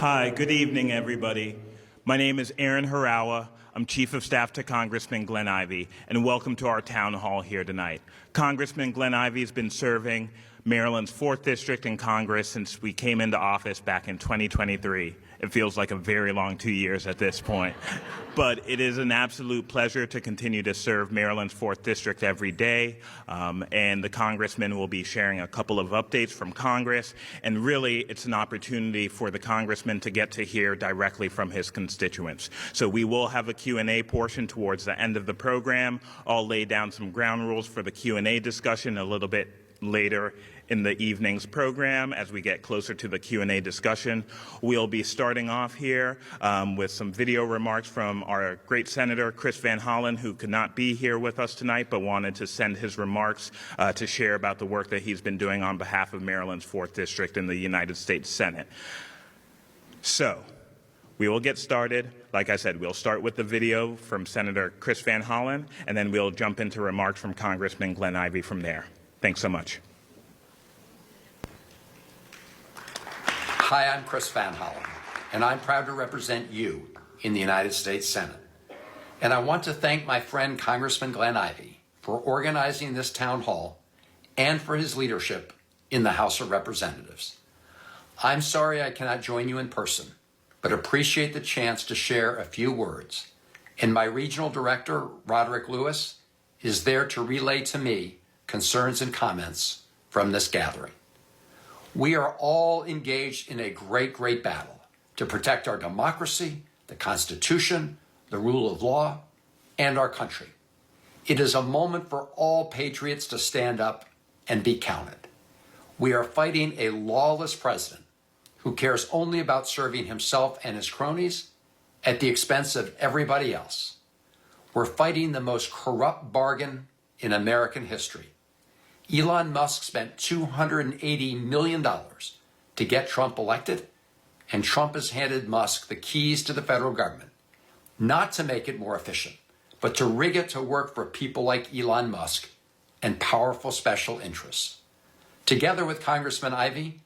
Hi, good evening, everybody. My name is Aaron Harawa. I'm Chief of Staff to Congressman Glen Ivey, and welcome to our town hall here tonight. Congressman Glen Ivey has been serving Maryland's 4th District in Congress since we came into office back in 2023. It feels like a very long 2 years at this point. But it is an absolute pleasure to continue to serve Maryland's 4th District every day. And the Congressman will be sharing a couple of updates from Congress. And really, it's an opportunity for the Congressman to get to hear directly from his constituents. So we will have a Q&A portion towards the end of the program. I'll lay down some ground rules for the Q&A discussion a little bit later in the evening's program as we get closer to the Q&A discussion. We'll be starting off here with some video remarks from our great Senator Chris Van Hollen, who could not be here with us tonight but wanted to send his remarks to share about the work that he's been doing on behalf of Maryland's 4th District in the United States Senate. So, we will get started. Like I said, we'll start with the video from Senator Chris Van Hollen, and then we'll jump into remarks from Congressman Glen Ivey from there. Thanks so much. Hi, I'm Chris Van Hollen, and I'm proud to represent you in the United States Senate. And I want to thank my friend Congressman Glen Ivey for organizing this town hall and for his leadership in the House of Representatives. I'm sorry I cannot join you in person, but appreciate the chance to share a few words. And my regional director, Roderick Lewis, is there to relay to me concerns and comments from this gathering. We are all engaged in a great battle to protect our democracy, the Constitution, the rule of law, and our country. It is a moment for all patriots to stand up and be counted. We are fighting a lawless president who cares only about serving himself and his cronies at the expense of everybody else. We're fighting the most corrupt bargain in American history. Elon Musk spent $280 million to get Trump elected, and Trump has handed Musk the keys to the federal government, not to make it more efficient, but to rig it to work for people like Elon Musk and powerful special interests. Together with Congressman Ivey,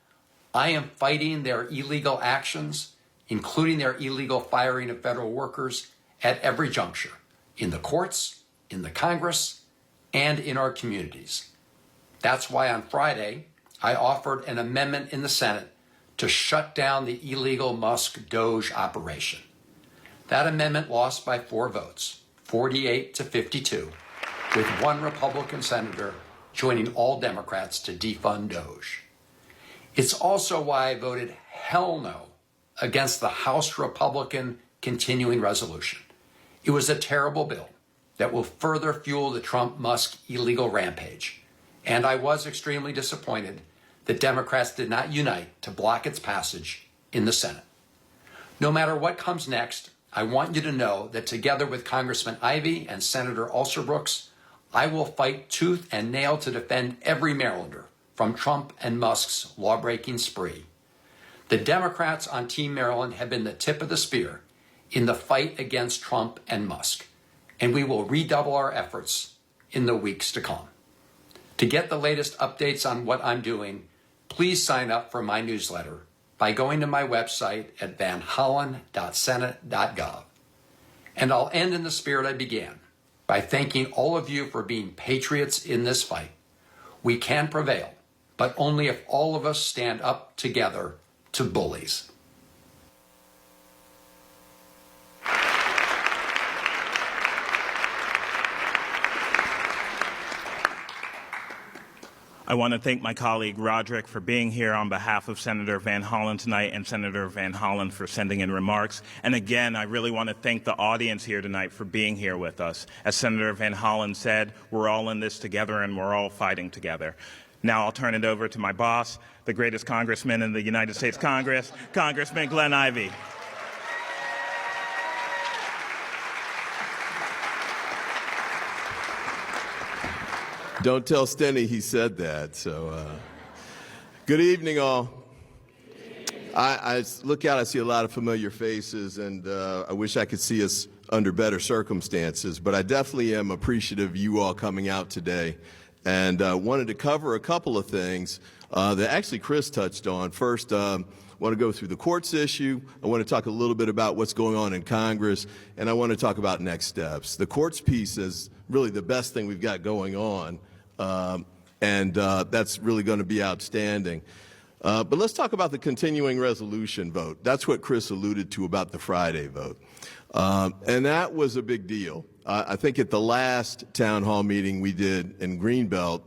I am fighting their illegal actions, including their illegal firing of federal workers at every juncture, in the courts, in the Congress, and in our communities. That's why on Friday, I offered an amendment in the Senate to shut down the illegal Musk Doge operation. That amendment lost by 4 votes, 48 to 52, with 1 Republican senator joining all Democrats to defund Doge. It's also why I voted hell no against the House Republican continuing resolution. It was a terrible bill that will further fuel the Trump-Musk illegal rampage. And I was extremely disappointed that Democrats did not unite to block its passage in the Senate. No matter what comes next, I want you to know that together with Congressman Ivey and Senator Alsobrooks, I will fight tooth and nail to defend every Marylander from Trump and Musk's law-breaking spree. The Democrats on Team Maryland have been the tip of the spear in the fight against Trump and Musk, and we will redouble our efforts in the weeks to come. To get the latest updates on what I'm doing, please sign up for my newsletter by going to my website at vanhollen.senate.gov. And I'll end in the spirit I began, by thanking all of you for being patriots in this fight. We can prevail, but only if all of us stand up together to bullies. I want to thank my colleague Roderick for being here on behalf of Senator Van Hollen tonight, and Senator Van Hollen for sending in remarks. And again, I really want to thank the audience here tonight for being here with us. As Senator Van Hollen said, we're all in this together and we're all fighting together. Now I'll turn it over to my boss, the greatest congressman in the United States Congress, Congressman Glen Ivey. Don't tell Steny he said that. So, good evening, all. I look out, I see a lot of familiar faces, and I wish I could see us under better circumstances, but I definitely am appreciative of you all coming out today, and wanted to cover a couple of things that actually Chris touched on. First, when want to go through the courts issue. I want to talk a little bit about what's going on in Congress, and I want to talk about next steps. The courts piece is really the best thing we've got going on, and that's really going to be outstanding. But let's talk about the continuing resolution vote. That's what Chris alluded to about the Friday vote. And that was a big deal. I think at the last town hall meeting we did in Greenbelt,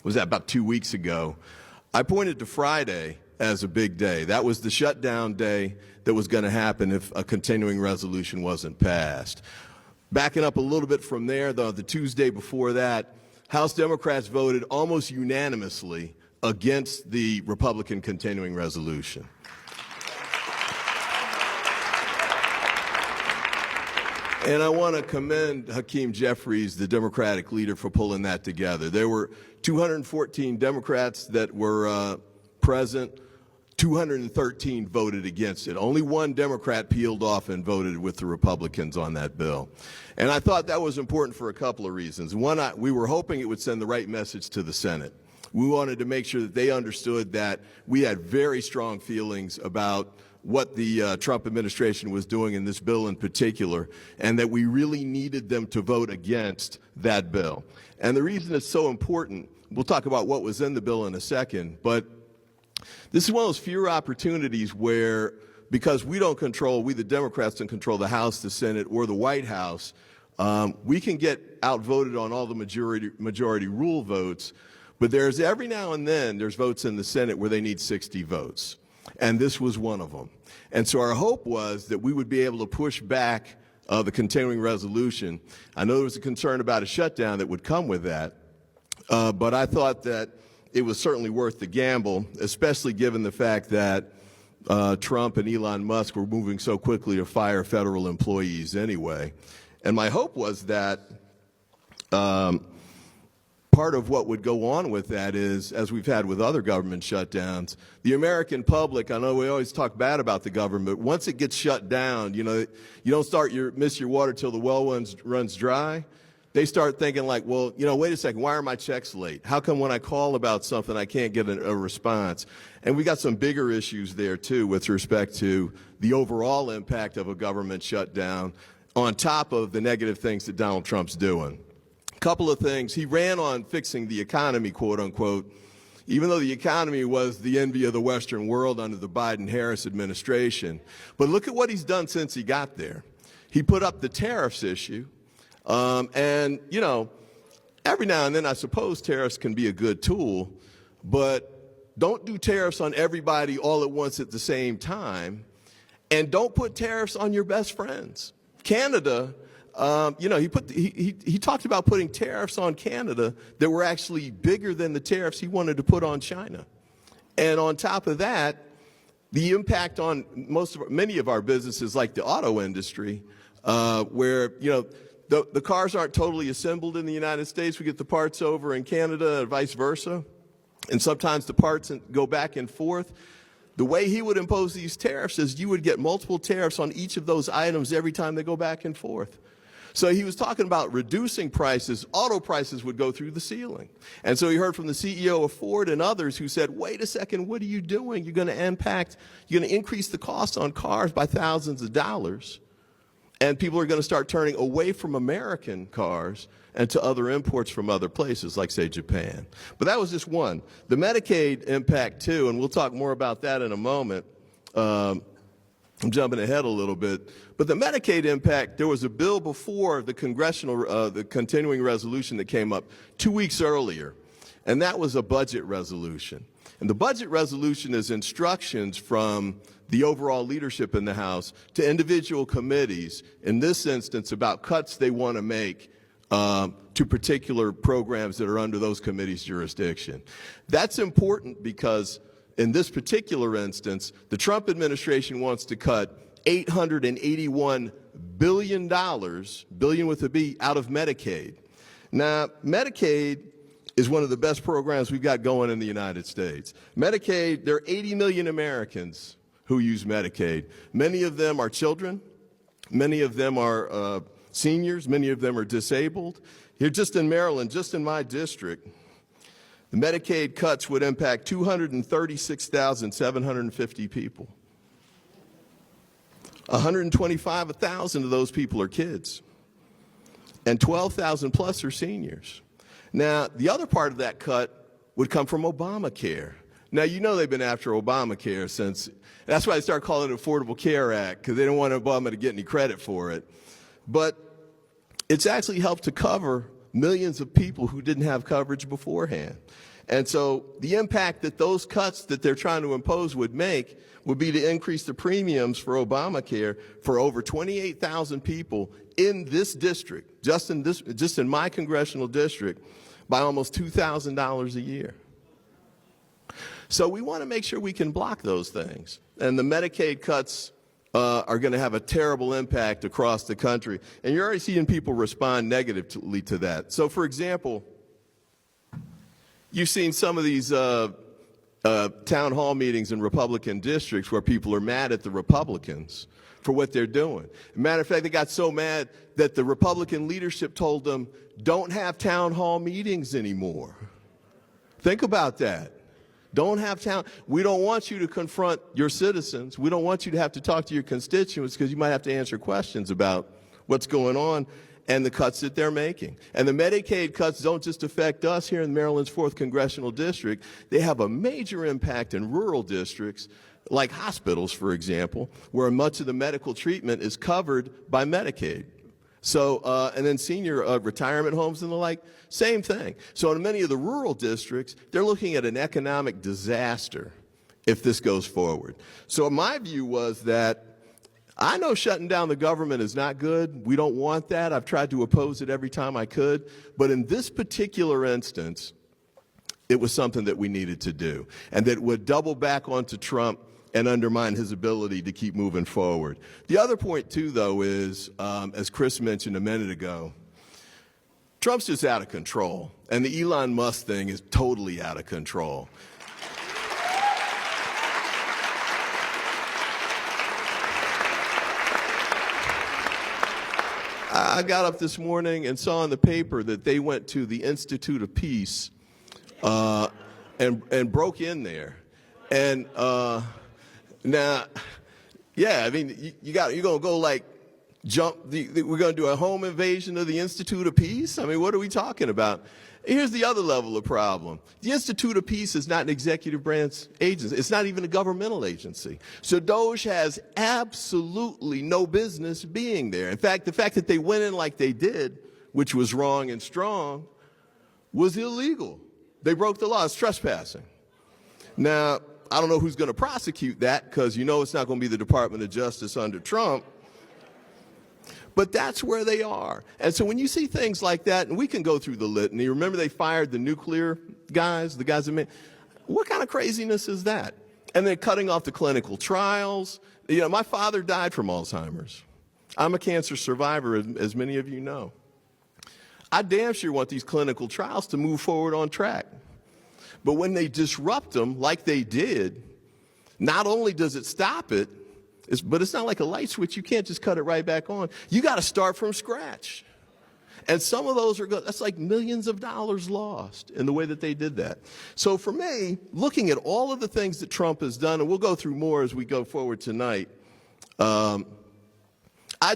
was that about 2 weeks ago, I pointed to Friday as a big day. That was the shutdown day that was going to happen if a continuing resolution wasn't passed. Backing up a little bit from there, though, the Tuesday before that, House Democrats voted almost unanimously against the Republican continuing resolution. And I want to commend Hakeem Jeffries, the Democratic leader, for pulling that together. There were 214 Democrats that were present. 213 voted against it. Only one Democrat peeled off and voted with the Republicans on that bill. And I thought that was important for a couple of reasons. One, we were hoping it would send the right message to the Senate. We wanted to make sure that they understood that we had very strong feelings about what the Trump administration was doing in this bill in particular, and that we really needed them to vote against that bill. And the reason it's so important, we'll talk about what was in the bill in a second, but this is one of those few opportunities where, because we the Democrats don't control the House, the Senate, or the White House, we can get outvoted on all the majority rule votes, but there's every now and then there's votes in the Senate where they need 60 votes. And this was one of them. And so our hope was that we would be able to push back the continuing resolution. I know there was a concern about a shutdown that would come with that, but I thought that it was certainly worth the gamble, especially given the fact that Trump and Elon Musk were moving so quickly to fire federal employees anyway. And my hope was that part of what would go on with that is, as we've had with other government shutdowns, the American public, I know we always talk bad about the government, but once it gets shut down, you don't miss your water till the well runs dry. They start thinking like, well, wait a second, why are my checks late? How come when I call about something I can't get a response? And we got some bigger issues there too with respect to the overall impact of a government shutdown on top of the negative things that Donald Trump's doing. Couple of things. He ran on fixing the economy, quote unquote, even though the economy was the envy of the Western world under the Biden-Harris administration. But look at what he's done since he got there. He put up the tariffs issue. And, every now and then I suppose tariffs can be a good tool, but don't do tariffs on everybody all at once at the same time. And don't put tariffs on your best friends. Canada, he talked about putting tariffs on Canada that were actually bigger than the tariffs he wanted to put on China. And on top of that, the impact on many of our businesses like the auto industry, where, the cars aren't totally assembled in the United States. We get the parts over in Canada and vice versa. And sometimes the parts go back and forth. The way he would impose these tariffs is you would get multiple tariffs on each of those items every time they go back and forth. So he was talking about reducing prices. Auto prices would go through the ceiling. And so he heard from the CEO of Ford and others who said, wait a second, what are you doing? You're going to increase the cost on cars by thousands of dollars. And people are going to start turning away from American cars and to other imports from other places, like, say, Japan. But that was just one. The Medicaid impact, too, and we'll talk more about that in a moment. I'm jumping ahead a little bit. But the Medicaid impact, there was a bill before the the continuing resolution that came up 2 weeks earlier, and that was a budget resolution. And the budget resolution is instructions from the overall leadership in the House to individual committees, in this instance about cuts they want to make to particular programs that are under those committees' jurisdiction. That's important because in this particular instance, the Trump administration wants to cut $881 billion, billion with a B, out of Medicaid. Now, Medicaid is one of the best programs we've got going in the United States. Medicaid, there are 80 million Americans who use Medicaid. Many of them are children. Many of them are seniors. Many of them are disabled. Here just in Maryland, just in my district, The Medicaid cuts would impact 236,750 people. 125,000 of those people are kids, and 12,000 plus are seniors. Now, the other part of that cut would come from Obamacare. Now, you know they've been after Obamacare since, that's why they started calling it Affordable Care Act, because they don't want Obama to get any credit for it. But it's actually helped to cover millions of people who didn't have coverage beforehand. And so the impact that those cuts that they're trying to impose would make would be to increase the premiums for Obamacare for over 28,000 people in this district, just in my congressional district, by almost $2,000 a year. So we want to make sure we can block those things. And the Medicaid cuts are going to have a terrible impact across the country. And you're already seeing people respond negatively to that. So, for example, you've seen some of these town hall meetings in Republican districts where people are mad at the Republicans for what they're doing. Matter of fact, they got so mad that the Republican leadership told them, don't have town hall meetings anymore. Think about that. Don't have we don't want you to confront your citizens. We don't want you to have to talk to your constituents because you might have to answer questions about what's going on and the cuts that they're making. And the Medicaid cuts don't just affect us here in Maryland's 4th Congressional District. They have a major impact in rural districts, like hospitals, for example, where much of the medical treatment is covered by Medicaid. So, and then senior retirement homes and the like, same thing. So in many of the rural districts, they're looking at an economic disaster if this goes forward. So my view was that I know shutting down the government is not good. We don't want that. I've tried to oppose it every time I could. But in this particular instance, it was something that we needed to do, and that would double back onto Trump and undermine his ability to keep moving forward. The other point, too, though, is, as Chris mentioned a minute ago, Trump's just out of control, and the Elon Musk thing is totally out of control. I got up this morning and saw in the paper that they went to the Institute of Peace and broke in there. And now, yeah, I mean, you're going to go like we're going to do a home invasion of the Institute of Peace? I mean, what are we talking about? Here's the other level of problem. The Institute of Peace is not an executive branch agency. It's not even a governmental agency. So DOJ has absolutely no business being there. In fact, the fact that they went in like they did, which was wrong and strong, was illegal. They broke the law. It's trespassing. Now, I don't know who's going to prosecute that, because you know it's not going to be the Department of Justice under Trump. But that's where they are. And so when you see things like that, and we can go through the litany. Remember they fired the nuclear guys, the guys that made, what kind of craziness is that? And then cutting off the clinical trials. You know, my father died from Alzheimer's. I'm a cancer survivor, as many of you know. I damn sure want these clinical trials to move forward on track. But when they disrupt them like they did, not only does it stop it, but it's not like a light switch. You can't just cut it right back on. You got to start from scratch. And some of those that's like millions of dollars lost in the way that they did that. So for me, looking at all of the things that Trump has done, and we'll go through more as we go forward tonight, I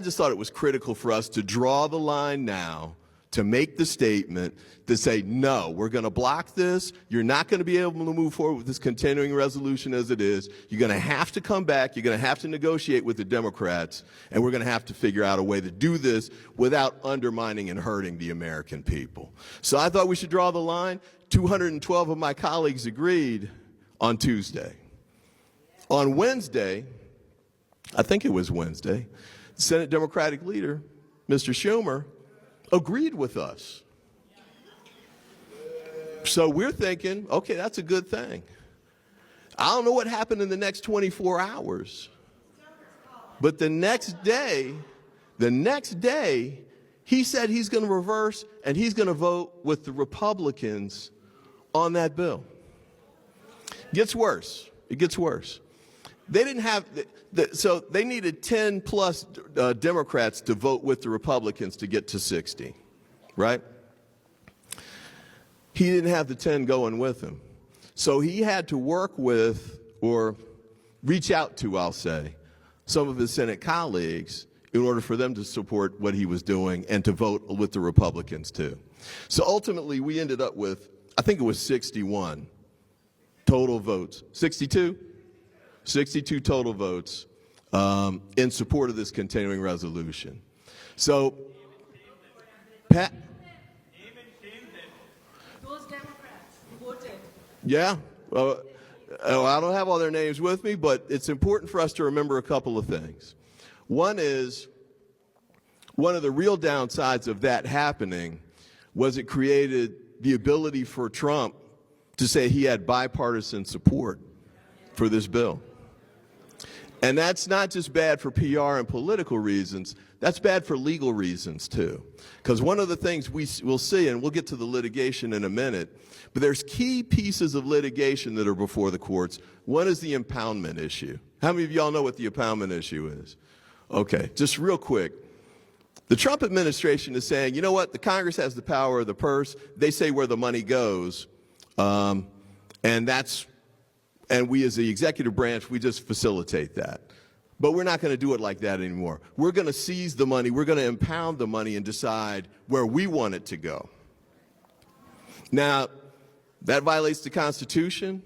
just thought it was critical for us to draw the line now, to make the statement to say, no, we're going to block this. You're not going to be able to move forward with this continuing resolution as it is. You're going to have to come back. You're going to have to negotiate with the Democrats, and we're going to have to figure out a way to do this without undermining and hurting the American people. So I thought we should draw the line. 212 of my colleagues agreed on Tuesday. On Wednesday, I think it was Wednesday, the Senate Democratic leader, Mr. Schumer, agreed with us. So we're thinking, okay, that's a good thing. I don't know what happened in the next 24 hours. But the next day, he said he's going to reverse and he's going to vote with the Republicans on that bill. Gets worse. It gets worse. They didn't have, so they needed 10 plus Democrats to vote with the Republicans to get to 60, right? he didn't have the 10 going with him. So he had to work with, or reach out to, I'll say, some of his Senate colleagues in order for them to support what he was doing and to vote with the Republicans too. So ultimately we ended up with, I think it was 61 total votes. 62? 62 total votes in support of this continuing resolution. So, Pat? Those Democrats voted. Yeah. I don't have all their names with me, but it's important for us to remember a couple of things. One is, one of the real downsides of that happening was it created the ability for Trump to say he had bipartisan support for this bill. And that's not just bad for PR and political reasons, that's bad for legal reasons too. Because one of the things we'll see, and we'll get to the litigation in a minute, but there's key pieces of litigation that are before the courts. One is the impoundment issue. How many of y'all know what the impoundment issue is? Okay, just real quick. The Trump administration is saying, you know what, the Congress has the power of the purse. They say where the money goes, and we as the executive branch, we just facilitate that. But we're not going to do it like that anymore. We're going to seize the money, we're going to impound the money and decide where we want it to go. Now, that violates the Constitution,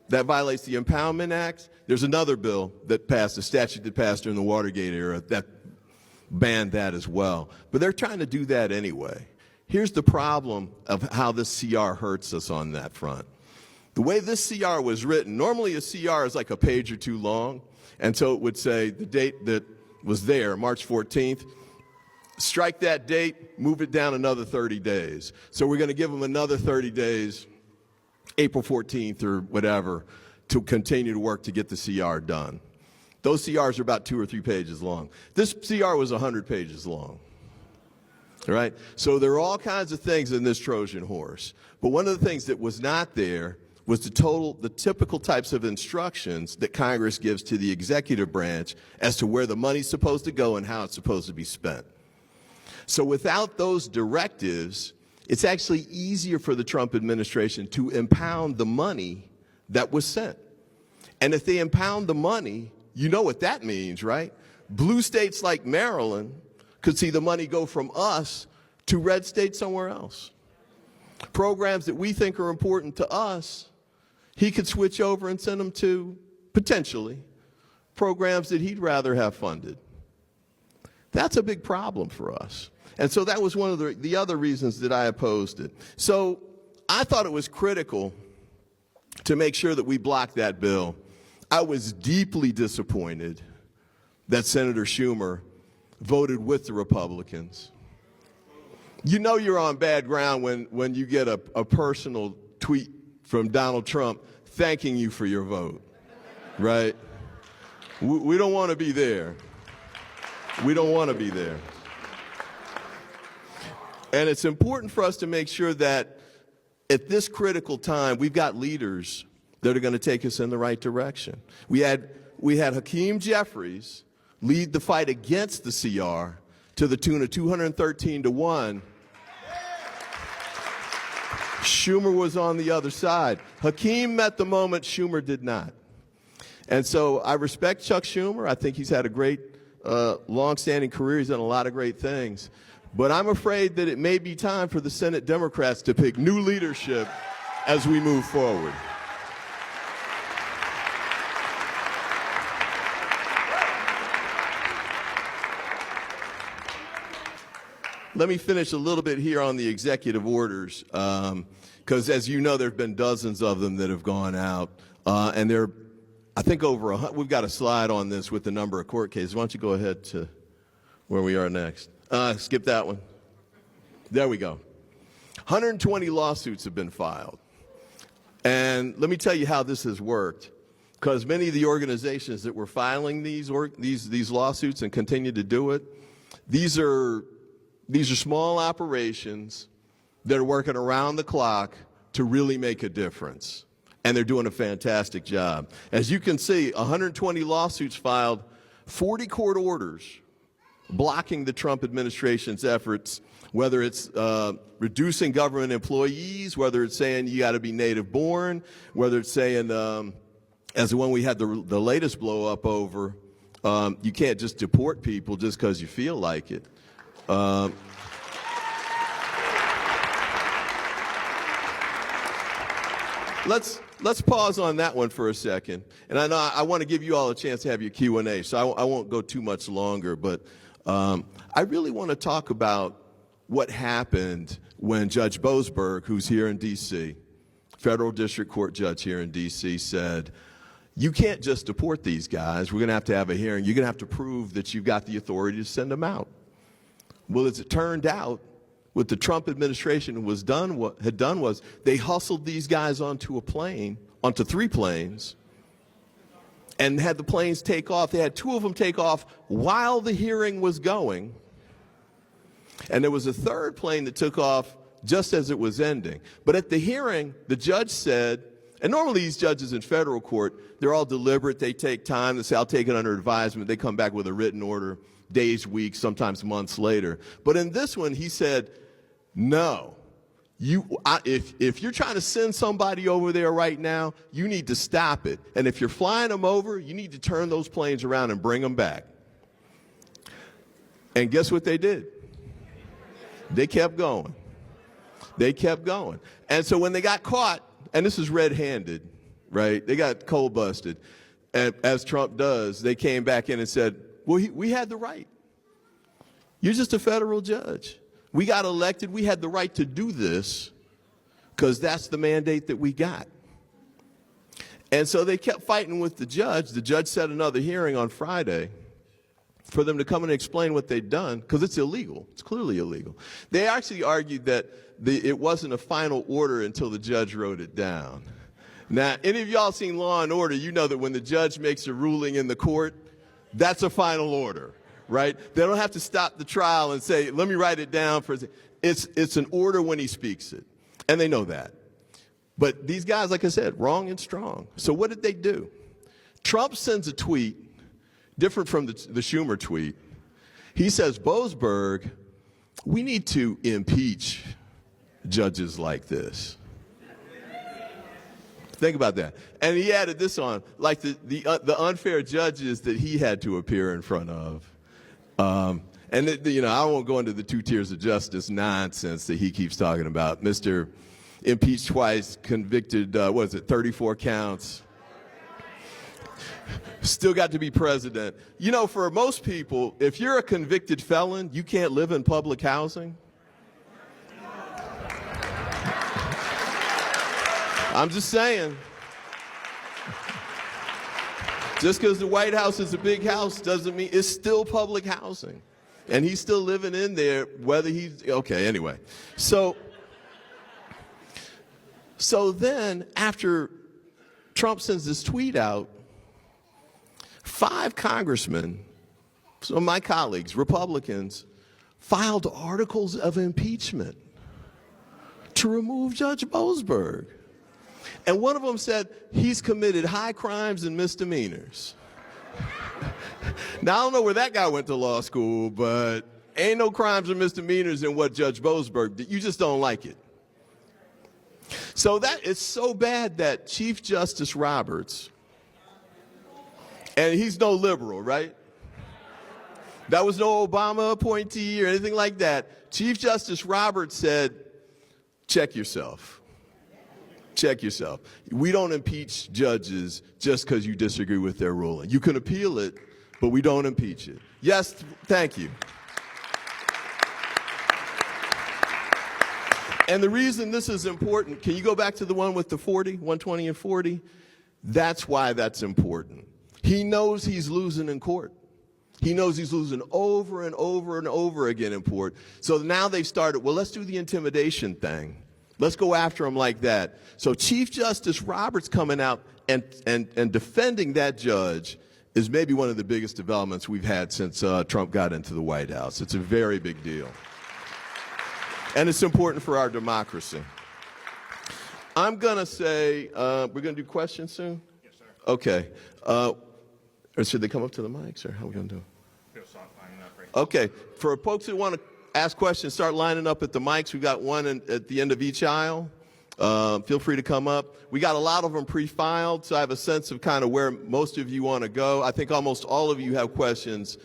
that violates the Impoundment Act. There's another bill that passed, a statute that passed during the Watergate era that banned that as well. But they're trying to do that anyway. Here's the problem of how this CR hurts us on that front. The way this CR was written, normally a CR is like a page or two long, and so it would say the date that was there, March 14th, strike that date, move it down another 30 days. So we're going to give them another 30 days, April 14th or whatever, to continue to work to get the CR done. Those CRs are about 2 or 3 pages long. This CR was 100 pages long. All right? So there are all kinds of things in this Trojan horse. But one of the things that was not there was the typical types of instructions that Congress gives to the executive branch as to where the money's supposed to go and how it's supposed to be spent. So without those directives, it's actually easier for the Trump administration to impound the money that was sent. And if they impound the money, you know what that means, right? Blue states like Maryland could see the money go from us to red states somewhere else. Programs that we think are important to us, he could switch over and send them to, potentially, programs that he'd rather have funded. That's a big problem for us. And so that was one of the other reasons that I opposed it. So I thought it was critical to make sure that we blocked that bill. I was deeply disappointed that Senator Schumer voted with the Republicans. You know you're on bad ground when you get a personal tweet from Donald Trump thanking you for your vote, right? We don't want to be there. We don't want to be there. And it's important for us to make sure that at this critical time, we've got leaders that are going to take us in the right direction. We had Hakeem Jeffries lead the fight against the CR to the tune of 213-1. Schumer was on the other side. Hakeem met the moment, Schumer did not. And so I respect Chuck Schumer. I think he's had a great, long-standing career. He's done a lot of great things. But I'm afraid that it may be time for the Senate Democrats to pick new leadership as we move forward. Let me finish a little bit here on the executive orders, because as you know, there have been dozens of them that have gone out, and they're, I think, over 100. We've got a slide on this with the number of court cases. Why don't you go ahead to where we are next? Skip that one. There we go. 120 lawsuits have been filed. And let me tell you how this has worked, because many of the organizations that were filing these lawsuits and continue to do it, these are small operations that are working around the clock to really make a difference. And they're doing a fantastic job. As you can see, 120 lawsuits filed, 40 court orders blocking the Trump administration's efforts whether it's reducing government employees, whether it's saying you got to be native born, whether it's saying, as the one we had the latest blow up over, you can't just deport people just because you feel like it. Let's pause on that one for a second. And I know I want to give you all a chance to have your Q&A, so I won't go too much longer. But I really want to talk about what happened when Judge Boasberg, who's here in D.C., federal district court judge here in D.C., said, you can't just deport these guys. We're going to have a hearing. You're going to have to prove that you've got the authority to send them out. Well, as it turned out, what the Trump administration had done was they hustled these guys onto three planes, and had the planes take off. They had two of them take off while the hearing was going, and there was a third plane that took off just as it was ending. But at the hearing, the judge said, and normally these judges in federal court, they're all deliberate. They take time. They say, I'll take it under advisement. They come back with a written order days, weeks, sometimes months later. But in this one, he said, no, if you're trying to send somebody over there right now, you need to stop it. And if you're flying them over, you need to turn those planes around and bring them back. And guess what they did? They kept going. They kept going. And so when they got caught, and this is red-handed, right? They got cold busted. And as Trump does, they came back in and said, well, we had the right. You're just a federal judge. We got elected. We had the right to do this because that's the mandate that we got. And so they kept fighting with the judge. The judge set another hearing on Friday for them to come and explain what they'd done because it's illegal. It's clearly illegal. They actually argued that it wasn't a final order until the judge wrote it down. Now, any of y'all seen Law and Order, you know that when the judge makes a ruling in the court, that's a final order. Right? They don't have to stop the trial and say, let me write it down. It's an order when he speaks it. And they know that. But these guys, like I said, wrong and strong. So what did they do? Trump sends a tweet, different from the Schumer tweet. He says, Boasberg, we need to impeach judges like this. Think about that. And he added this on, like the unfair judges that he had to appear in front of. I won't go into the two tiers of justice nonsense that he keeps talking about. Mr. Impeached twice, convicted, 34 counts. Still got to be president. You know, for most people, if you're a convicted felon, you can't live in public housing. I'm just saying. Just because the White House is a big house doesn't mean it's still public housing. And he's still living in there, whether he's, okay, anyway. So then after Trump sends this tweet out, 5 congressmen, some of my colleagues, Republicans, filed articles of impeachment to remove Judge Boasberg. And one of them said he's committed high crimes and misdemeanors. Now, I don't know where that guy went to law school, but ain't no crimes or misdemeanors in what Judge Boasberg did. You just don't like it. So that is so bad that Chief Justice Roberts, and he's no liberal, right? That was no Obama appointee or anything like that. Chief Justice Roberts said, check yourself. Check yourself. We don't impeach judges just because you disagree with their ruling. You can appeal it, but we don't impeach it. Yes, thank you. And the reason this is important, can you go back to the one with the 40, 120 and 40? That's why that's important. He knows he's losing in court. He knows he's losing over and over and over again in court. So now they've started, well, let's do the intimidation thing. Let's go after him like that. So Chief Justice Roberts coming out and defending that judge is maybe one of the biggest developments we've had since Trump got into the White House. It's a very big deal. And it's important for our democracy. I'm going to say, we're going to do questions soon? Yes, sir. Okay. Or should they come up to the mics, or how are we going to do it? Okay. For folks who want to ask questions, start lining up at the mics. We've got one at the end of each aisle. Feel free to come up. We got a lot of them pre-filed, so I have a sense of kind of where most of you want to go. I think almost all of you have questions,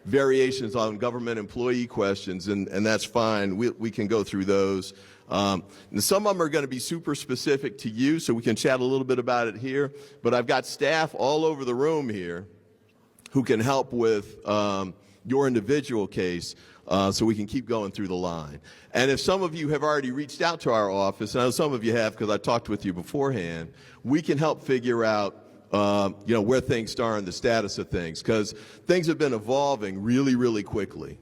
variations on government employee questions, and that's fine. We can go through those. And some of them are going to be super specific to you, so we can chat a little bit about it here. But I've got staff all over the room here who can help with your individual case, so we can keep going through the line. And if some of you have already reached out to our office, and I know some of you have because I talked with you beforehand, we can help figure out where things are and the status of things, because things have been evolving really, really quickly.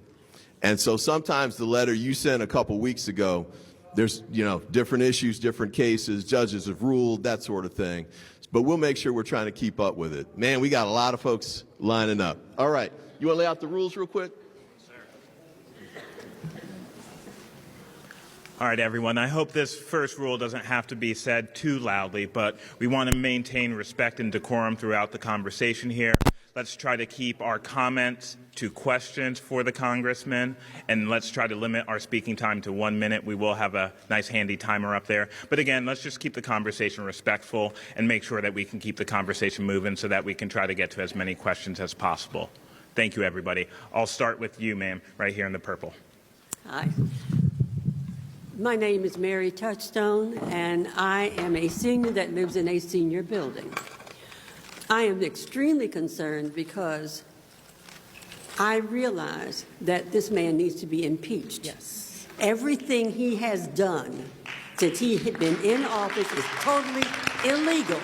And so sometimes the letter you sent a couple weeks ago, there's different issues, different cases, judges have ruled, that sort of thing. But we'll make sure we're trying to keep up with it. Man, we got a lot of folks lining up. All right, you want to lay out the rules real quick? All right, everyone. I hope this first rule doesn't have to be said too loudly, but we want to maintain respect and decorum throughout the conversation here. Let's try to keep our comments to questions for the congressman, and let's try to limit our speaking time to 1 minute. We will have a nice handy timer up there. But again, let's just keep the conversation respectful and make sure that we can keep the conversation moving so that we can try to get to as many questions as possible. Thank you, everybody. I'll start with you, ma'am, right here in the purple. Hi. My name is Mary Touchstone, and I am a senior that lives in a senior building. I am extremely concerned because I realize that this man needs to be impeached. Yes. Everything he has done since he had been in office is totally illegal.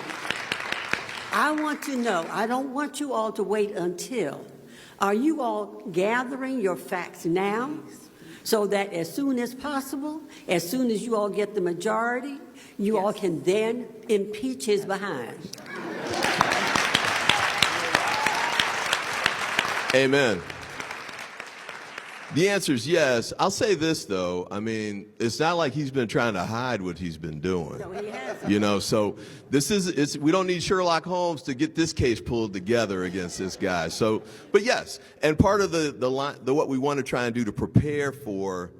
I want to know, I don't want you all to wait until. Are you all gathering your facts now so that as soon as possible, as soon as you all get the majority, you all can then impeach his behind? Amen. The answer is yes. I'll say this, though. I mean, it's not like he's been trying to hide what he's been doing. No, he hasn't. So this is, we don't need Sherlock Holmes to get this case pulled together against this guy. So, but yes, and part of what we want to try and do to prepare for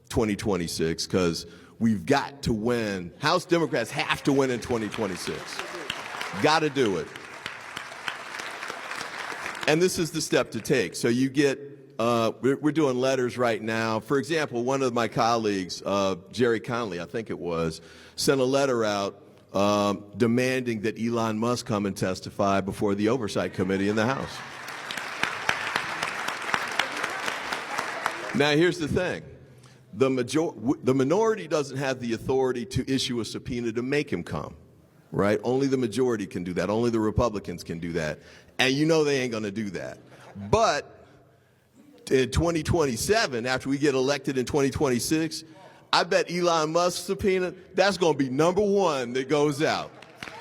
2026, because we've got to win. House Democrats have to win in 2026. Got to do it. And this is the step to take. So you get, we're doing letters right now. For example, one of my colleagues, Jerry Conley, I think it was, sent a letter out demanding that Elon Musk come and testify before the Oversight Committee in the House. Now, here's the thing. The minority doesn't have the authority to issue a subpoena to make him come, right? Only the majority can do that. Only the Republicans can do that. And you know they ain't going to do that. But in 2027, after we get elected in 2026, I bet Elon Musk's subpoena, that's going to be number one that goes out.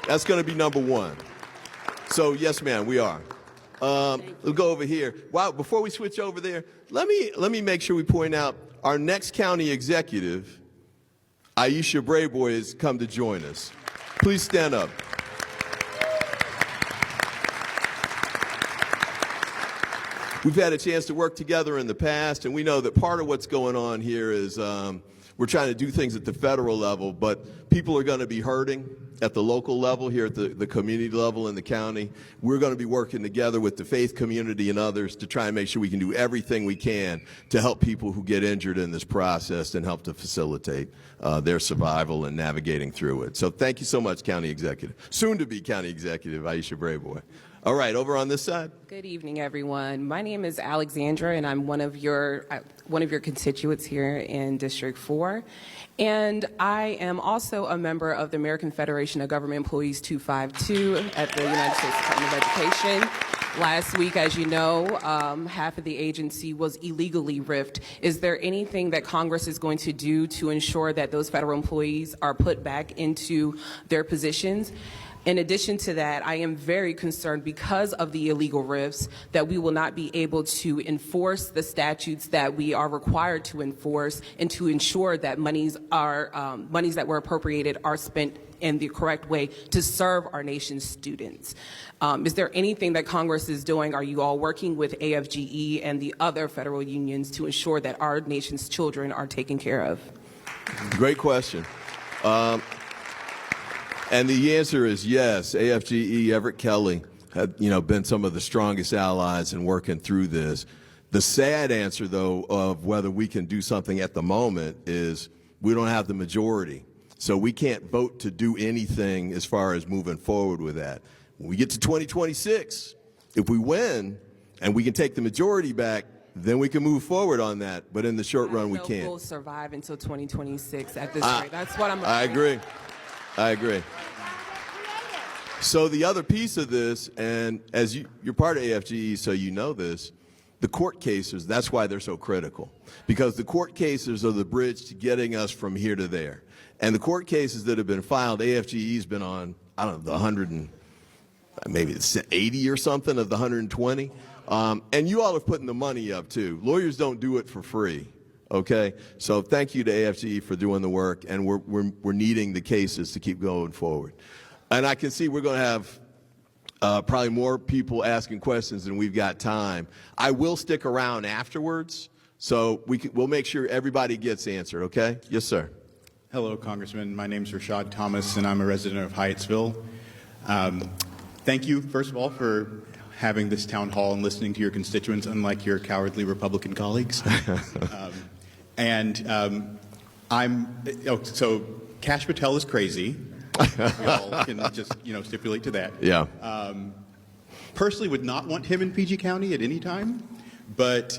That's going to be number one. So, yes, ma'am, we are. We'll go over here. Wow, before we switch over there, let me make sure we point out our next county executive, Aisha Brayboy, has come to join us. Please stand up. We've had a chance to work together in the past, and we know that part of what's going on here is we're trying to do things at the federal level, but people are going to be hurting at the local level, here at the community level in the county. We're going to be working together with the faith community and others to try and make sure we can do everything we can to help people who get injured in this process and help to facilitate their survival and navigating through it. So thank you so much, County Executive. Soon to be County Executive, Aisha Brayboy. All right, over on this side. Good evening, everyone. My name is Alexandra, and I'm one of your constituents here in District 4. And I am also a member of the American Federation of Government Employees 252 at the United States Department of Education. Last week, as you know, half of the agency was illegally ripped. Is there anything that Congress is going to do to ensure that those federal employees are put back into their positions? In addition to that, I am very concerned because of the illegal rifts that we will not be able to enforce the statutes that we are required to enforce and to ensure that monies that were appropriated are spent in the correct way to serve our nation's students. Is there anything that Congress is doing? Are you all working with AFGE and the other federal unions to ensure that our nation's children are taken care of? Great question. And the answer is yes. AFGE, Everett Kelly, have been some of the strongest allies in working through this. The sad answer, though, of whether we can do something at the moment is we don't have the majority. So we can't vote to do anything as far as moving forward with that. When we get to 2026, if we win and we can take the majority back, then we can move forward on that. But in the short run, we can't. We'll survive until 2026 at this rate. That's what I'm I agree. I agree. So the other piece of this, and as you're part of AFGE, so you know this, the court cases, that's why they're so critical. Because the court cases are the bridge to getting us from here to there. And the court cases that have been filed, AFGE's been on, I don't know, the 100 and maybe it's 80 or something of the 120. And you all are putting the money up, too. Lawyers don't do it for free, okay? So thank you to AFGE for doing the work, and we're needing the cases to keep going forward. And I can see we're going to have probably more people asking questions than we've got time. I will stick around afterwards, so we'll make sure everybody gets answered, okay? Yes, sir. Hello, Congressman. My name is Rashad Thomas, and I'm a resident of Hyattsville. Thank you, first of all, for having this town hall and listening to your constituents, unlike your cowardly Republican colleagues. So Kash Patel is crazy. We all can just, stipulate to that. Yeah. Personally, would not want him in PG County at any time. But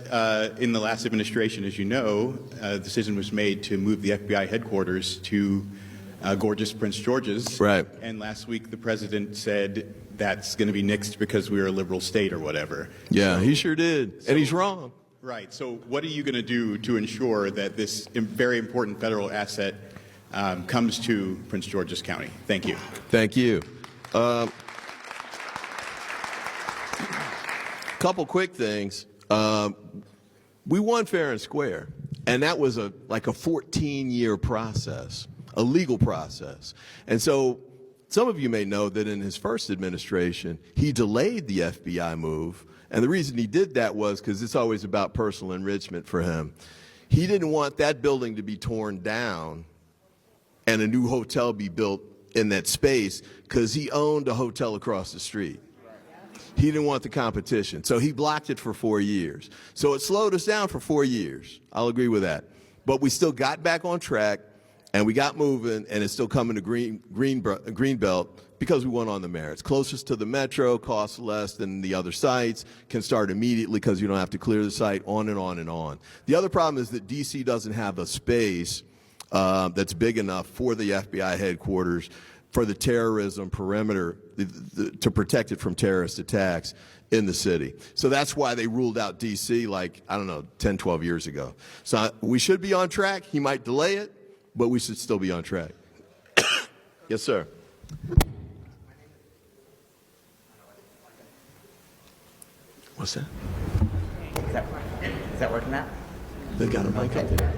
in the last administration, as you know, a decision was made to move the FBI headquarters to gorgeous Prince George's. Right. And last week, the president said that's going to be nixed because we're a liberal state or whatever. Yeah, he sure did. And he's wrong. Right. So what are you going to do to ensure that this very important federal asset comes to Prince George's County? Thank you. Thank you. Couple quick things. We won fair and square, and that was like a 14-year process, a legal process. And so some of you may know that in his first administration, he delayed the FBI move, and the reason he did that was because it's always about personal enrichment for him. He didn't want that building to be torn down and a new hotel be built in that space because he owned a hotel across the street. He didn't want the competition, so he blocked it for 4 years. So it slowed us down for 4 years. I'll agree with that. But we still got back on track, and we got moving, and it's still coming to Greenbelt because we went on the merits. Closest to the metro, costs less than the other sites, can start immediately because you don't have to clear the site, on and on and on. The other problem is that D.C. doesn't have a space that's big enough for the FBI headquarters for the terrorism perimeter, to protect it from terrorist attacks in the city. So that's why they ruled out D.C. like, 10, 12 years ago. So we should be on track. He might delay it, but we should still be on track. Yes, sir. What's that? Is that working now? They got a mic up there.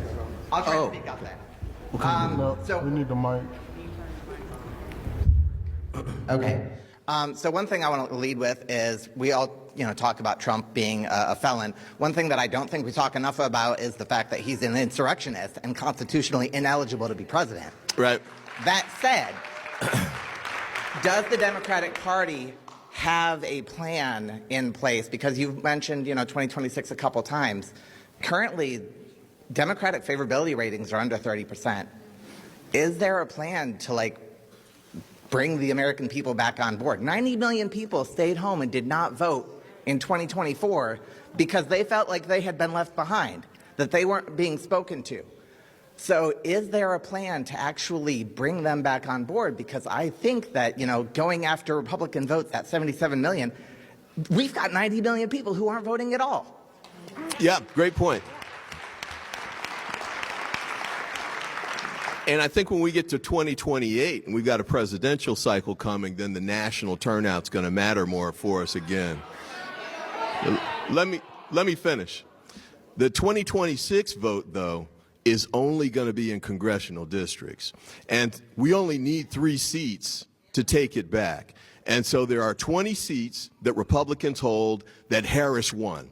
I'll try to speak up then. We need the mic. Okay. So one thing I want to lead with is we all, talk about Trump being a felon. One thing that I don't think we talk enough about is the fact that he's an insurrectionist and constitutionally ineligible to be president. Right. That said, does the Democratic Party have a plan in place? Because you've mentioned, 2026 a couple times. Currently, Democratic favorability ratings are under 30%. Is there a plan to, bring the American people back on board? 90 million people stayed home and did not vote in 2024 because they felt like they had been left behind, that they weren't being spoken to. So is there a plan to actually bring them back on board? Because I think that, going after Republican votes at 77 million, we've got 90 million people who aren't voting at all. Yeah, great point. And I think when we get to 2028 and we've got a presidential cycle coming, then the national turnout's going to matter more for us again. Let me finish. The 2026 vote, though, is only going to be in congressional districts. And we only need 3 seats to take it back. And so there are 20 seats that Republicans hold that Harris won.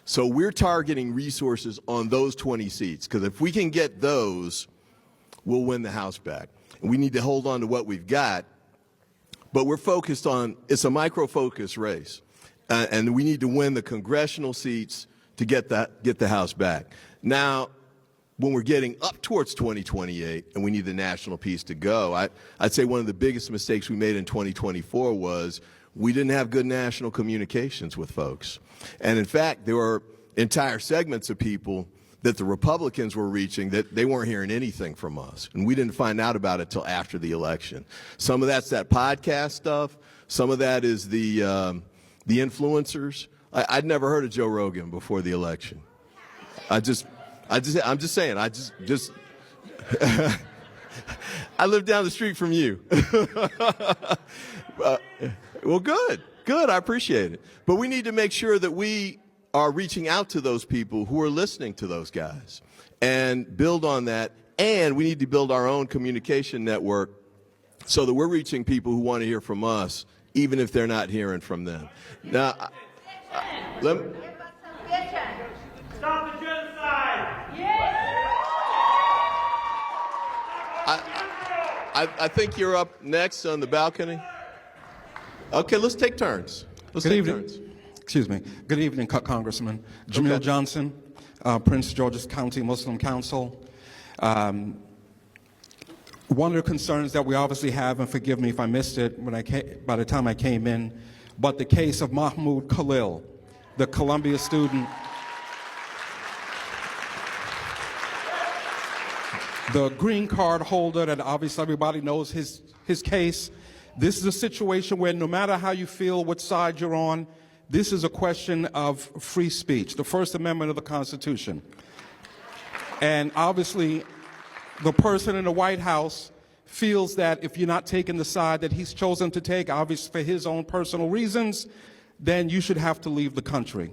So we're targeting resources on those 20 seats, because if we can get those, we'll win the House back. And we need to hold on to what we've got, but we're focused on, it's a micro-focus race, and we need to win the congressional seats to get the House back. Now, when we're getting up towards 2028 and we need the national piece to go, I'd say one of the biggest mistakes we made in 2024 was we didn't have good national communications with folks. And in fact, there were entire segments of people that the Republicans were reaching that they weren't hearing anything from us. And we didn't find out about it till after the election. Some of that's that podcast stuff. Some of that is the influencers. I'd never heard of Joe Rogan before the election. I'm just saying, I live down the street from you. Well, good, I appreciate it. But we need to make sure that we are reaching out to those people who are listening to those guys and build on that. And we need to build our own communication network so that we're reaching people who want to hear from us, even if they're not hearing from them. Now, let me... Stop the genocide! I think you're up next on the balcony. Okay, let's take turns. Good evening. Excuse me. Good evening, Congressman. Jamil Johnson, Prince George's County Muslim Council. One of the concerns that we obviously have, and forgive me if I missed it by the time I came in, but the case of Mahmoud Khalil, the Columbia student, the green card holder that obviously everybody knows his case. This is a situation where no matter how you feel, what side you're on, this is a question of free speech, the First Amendment of the Constitution. And obviously, the person in the White House feels that if you're not taking the side that he's chosen to take, obviously for his own personal reasons, then you should have to leave the country.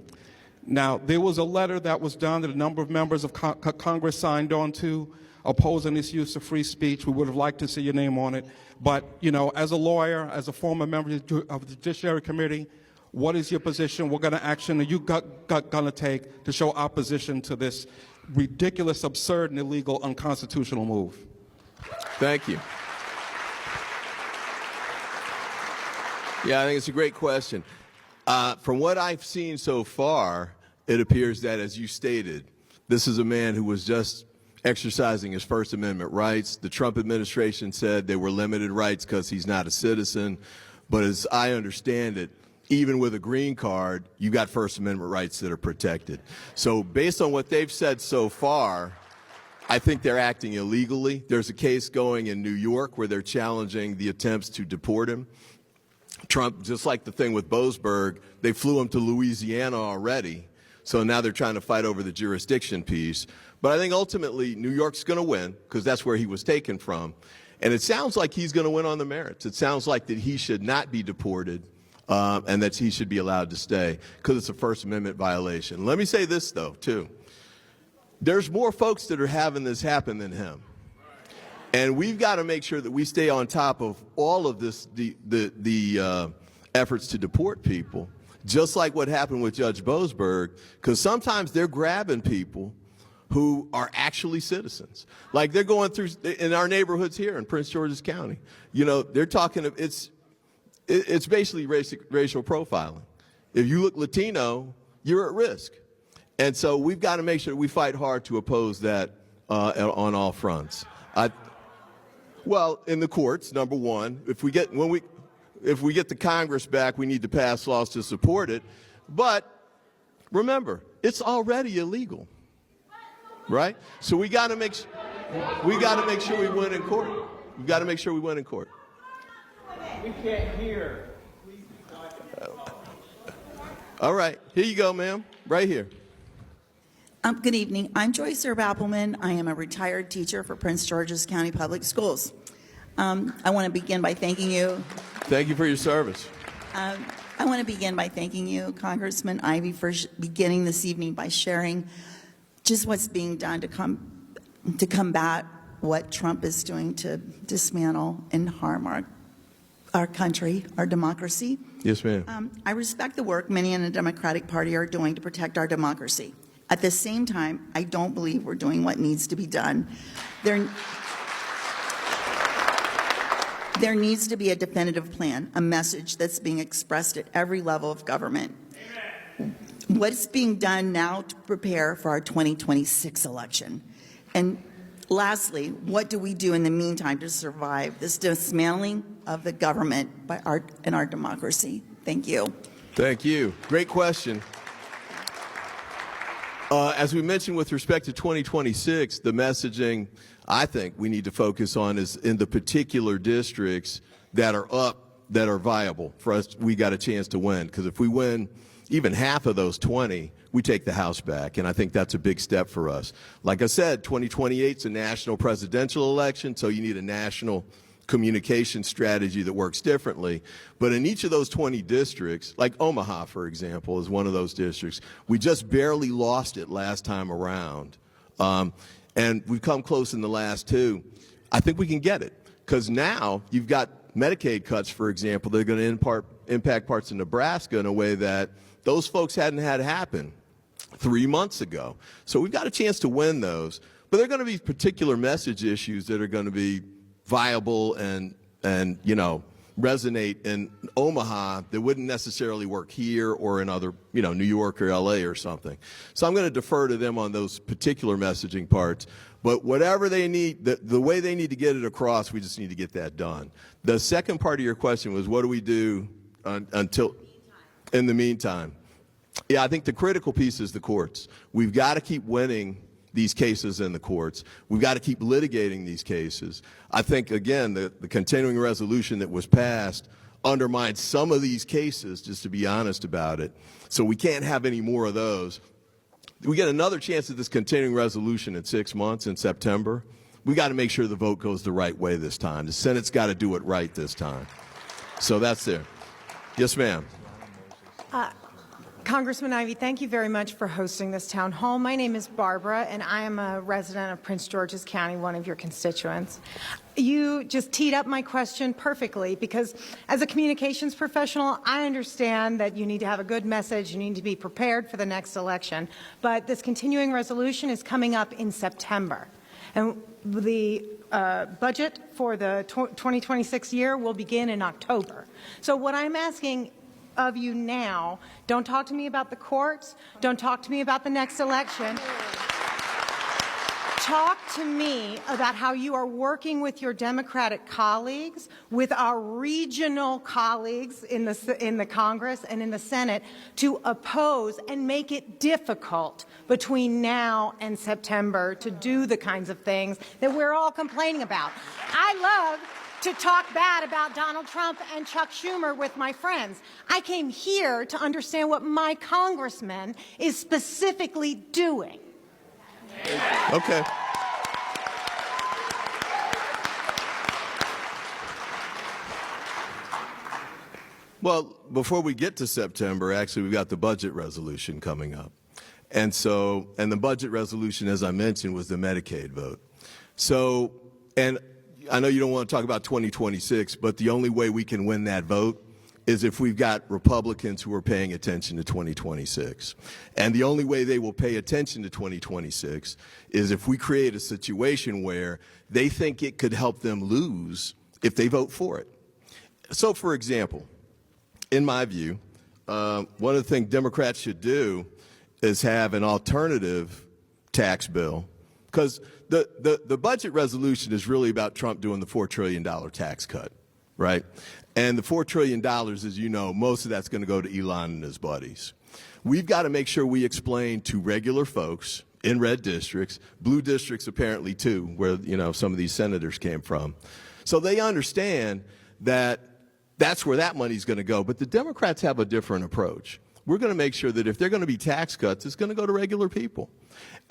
Now, there was a letter that was done that a number of members of Congress signed on to, opposing this use of free speech. We would have liked to see your name on it. But, you know, as a lawyer, as a former member of the Judiciary Committee, what is your position? What kind of action are you going to take to show opposition to this ridiculous, absurd, and illegal, unconstitutional move? Thank you. Yeah, I think it's a great question. From what I've seen so far, it appears that, as you stated, this is a man who was just exercising his First Amendment rights. The Trump administration said they were limited rights because he's not a citizen. But as I understand it, even with a green card, you got First Amendment rights that are protected. So based on what they've said so far, I think they're acting illegally. There's a case going in New York where they're challenging the attempts to deport him. Trump, just like the thing with Boasberg, they flew him to Louisiana already. So now they're trying to fight over the jurisdiction piece. But I think ultimately New York's going to win because that's where he was taken from. And it sounds like he's going to win on the merits. It sounds like that he should not be deported and that he should be allowed to stay because it's a First Amendment violation. Let me say this, though, too. There's more folks that are having this happen than him. And we've got to make sure that we stay on top of all of this, the efforts to deport people, just like what happened with Judge Boasberg, because sometimes they're grabbing people who are actually citizens. Like they're going through in our neighborhoods here in Prince George's County. You know, they're talking, it's basically racial profiling. If you look Latino, you're at risk. And so we've got to make sure we fight hard to oppose that on all fronts. Well, in the courts, number one, if we get the Congress back, we need to pass laws to support it. But remember, it's already illegal. Right? So we got to make sure we win in court. We've got to make sure we win in court. We can't hear. All right. Here you go, ma'am. Right here. Good evening. I'm Joyce Herb Appelman. I am a retired teacher for Prince George's County Public Schools. I want to begin by thanking you. Thank you for your service. I want to begin by thanking you, Congressman Ivey, for beginning this evening by sharing just what's being done to combat what Trump is doing to dismantle and harm our country, our democracy. Yes, ma'am. I respect the work many in the Democratic Party are doing to protect our democracy. At the same time, I don't believe we're doing what needs to be done. There needs to be a definitive plan, a message that's being expressed at every level of government. Amen. What's being done now to prepare for our 2026 election? And lastly, what do we do in the meantime to survive this dismantling of the government and our democracy? Thank you. Thank you. Great question. As we mentioned with respect to 2026, the messaging I think we need to focus on is in the particular districts that are viable for us. We got a chance to win, because if we win even half of those 20, we take the House back, and I think that's a big step for us. Like I said, 2028 is a national presidential election, so you need a national communication strategy that works differently. But in each of those 20 districts, like Omaha, for example, is one of those districts, we just barely lost it last time around. And we've come close in the last two. I think we can get it, because now you've got Medicaid cuts, for example, that are going to impact parts of Nebraska in a way that those folks hadn't had happen 3 months ago. So we've got a chance to win those. But there are going to be particular message issues that are going to be viable and resonate in Omaha that wouldn't necessarily work here or in other, New York or LA or something. So I'm going to defer to them on those particular messaging parts. But whatever they need, the way they need to get it across, we just need to get that done. The second part of your question was, what do we do in the meantime? Yeah, I think the critical piece is the courts. We've got to keep winning these cases in the courts. We've got to keep litigating these cases. I think, again, the continuing resolution that was passed undermines some of these cases, just to be honest about it. So we can't have any more of those. We get another chance at this continuing resolution in 6 months in September. We got to make sure the vote goes the right way this time. The Senate's got to do it right this time. So that's there. Yes, ma'am. Congressman Ivey, thank you very much for hosting this town hall. My name is Barbara, and I am a resident of Prince George's County, one of your constituents. You just teed up my question perfectly, because as a communications professional, I understand that you need to have a good message, you need to be prepared for the next election, but this continuing resolution is coming up in September. And the budget for the 2026 year will begin in October. So what I'm asking of you now, don't talk to me about the courts, don't talk to me about the next election. Talk to me about how you are working with your Democratic colleagues, with our regional colleagues in the Congress and in the Senate, to oppose and make it difficult between now and September to do the kinds of things that we're all complaining about. I love to talk bad about Donald Trump and Chuck Schumer with my friends. I came here to understand what my congressman is specifically doing. Okay. Well, before we get to September, actually, we've got the budget resolution coming up. And the budget resolution, as I mentioned, was the Medicaid vote. So, and I know you don't want to talk about 2026, but the only way we can win that vote is if we've got Republicans who are paying attention to 2026. And the only way they will pay attention to 2026 is if we create a situation where they think it could help them lose if they vote for it. So, for example, in my view, one of the things Democrats should do is have an alternative tax bill, because the budget resolution is really about Trump doing the $4 trillion tax cut, right? And the $4 trillion, as you know, most of that's going to go to Elon and his buddies. We've got to make sure we explain to regular folks in red districts, blue districts apparently too, where some of these senators came from, so they understand that that's where that money's going to go. But the Democrats have a different approach. we're going to make sure that if there are going to be tax cuts, it's going to go to regular people.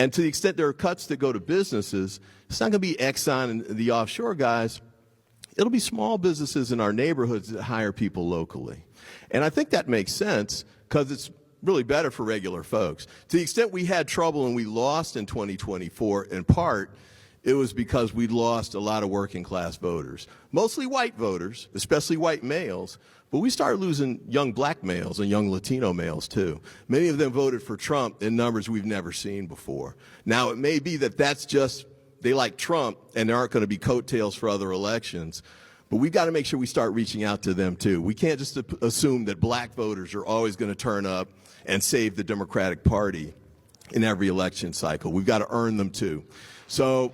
And to the extent there are cuts that go to businesses, it's not going to be Exxon and the offshore guys. It'll be small businesses in our neighborhoods that hire people locally. And I think that makes sense because it's really better for regular folks. To the extent we had trouble and we lost in 2024, in part, it was because we lost a lot of working class voters, mostly white voters, especially white males, but we started losing young black males and young Latino males too. Many of them voted for Trump in numbers we've never seen before. Now, it may be that that's just they like Trump and there aren't going to be coattails for other elections, but we've got to make sure we start reaching out to them too. We can't just assume that black voters are always going to turn up and save the Democratic Party in every election cycle. We've got to earn them too. So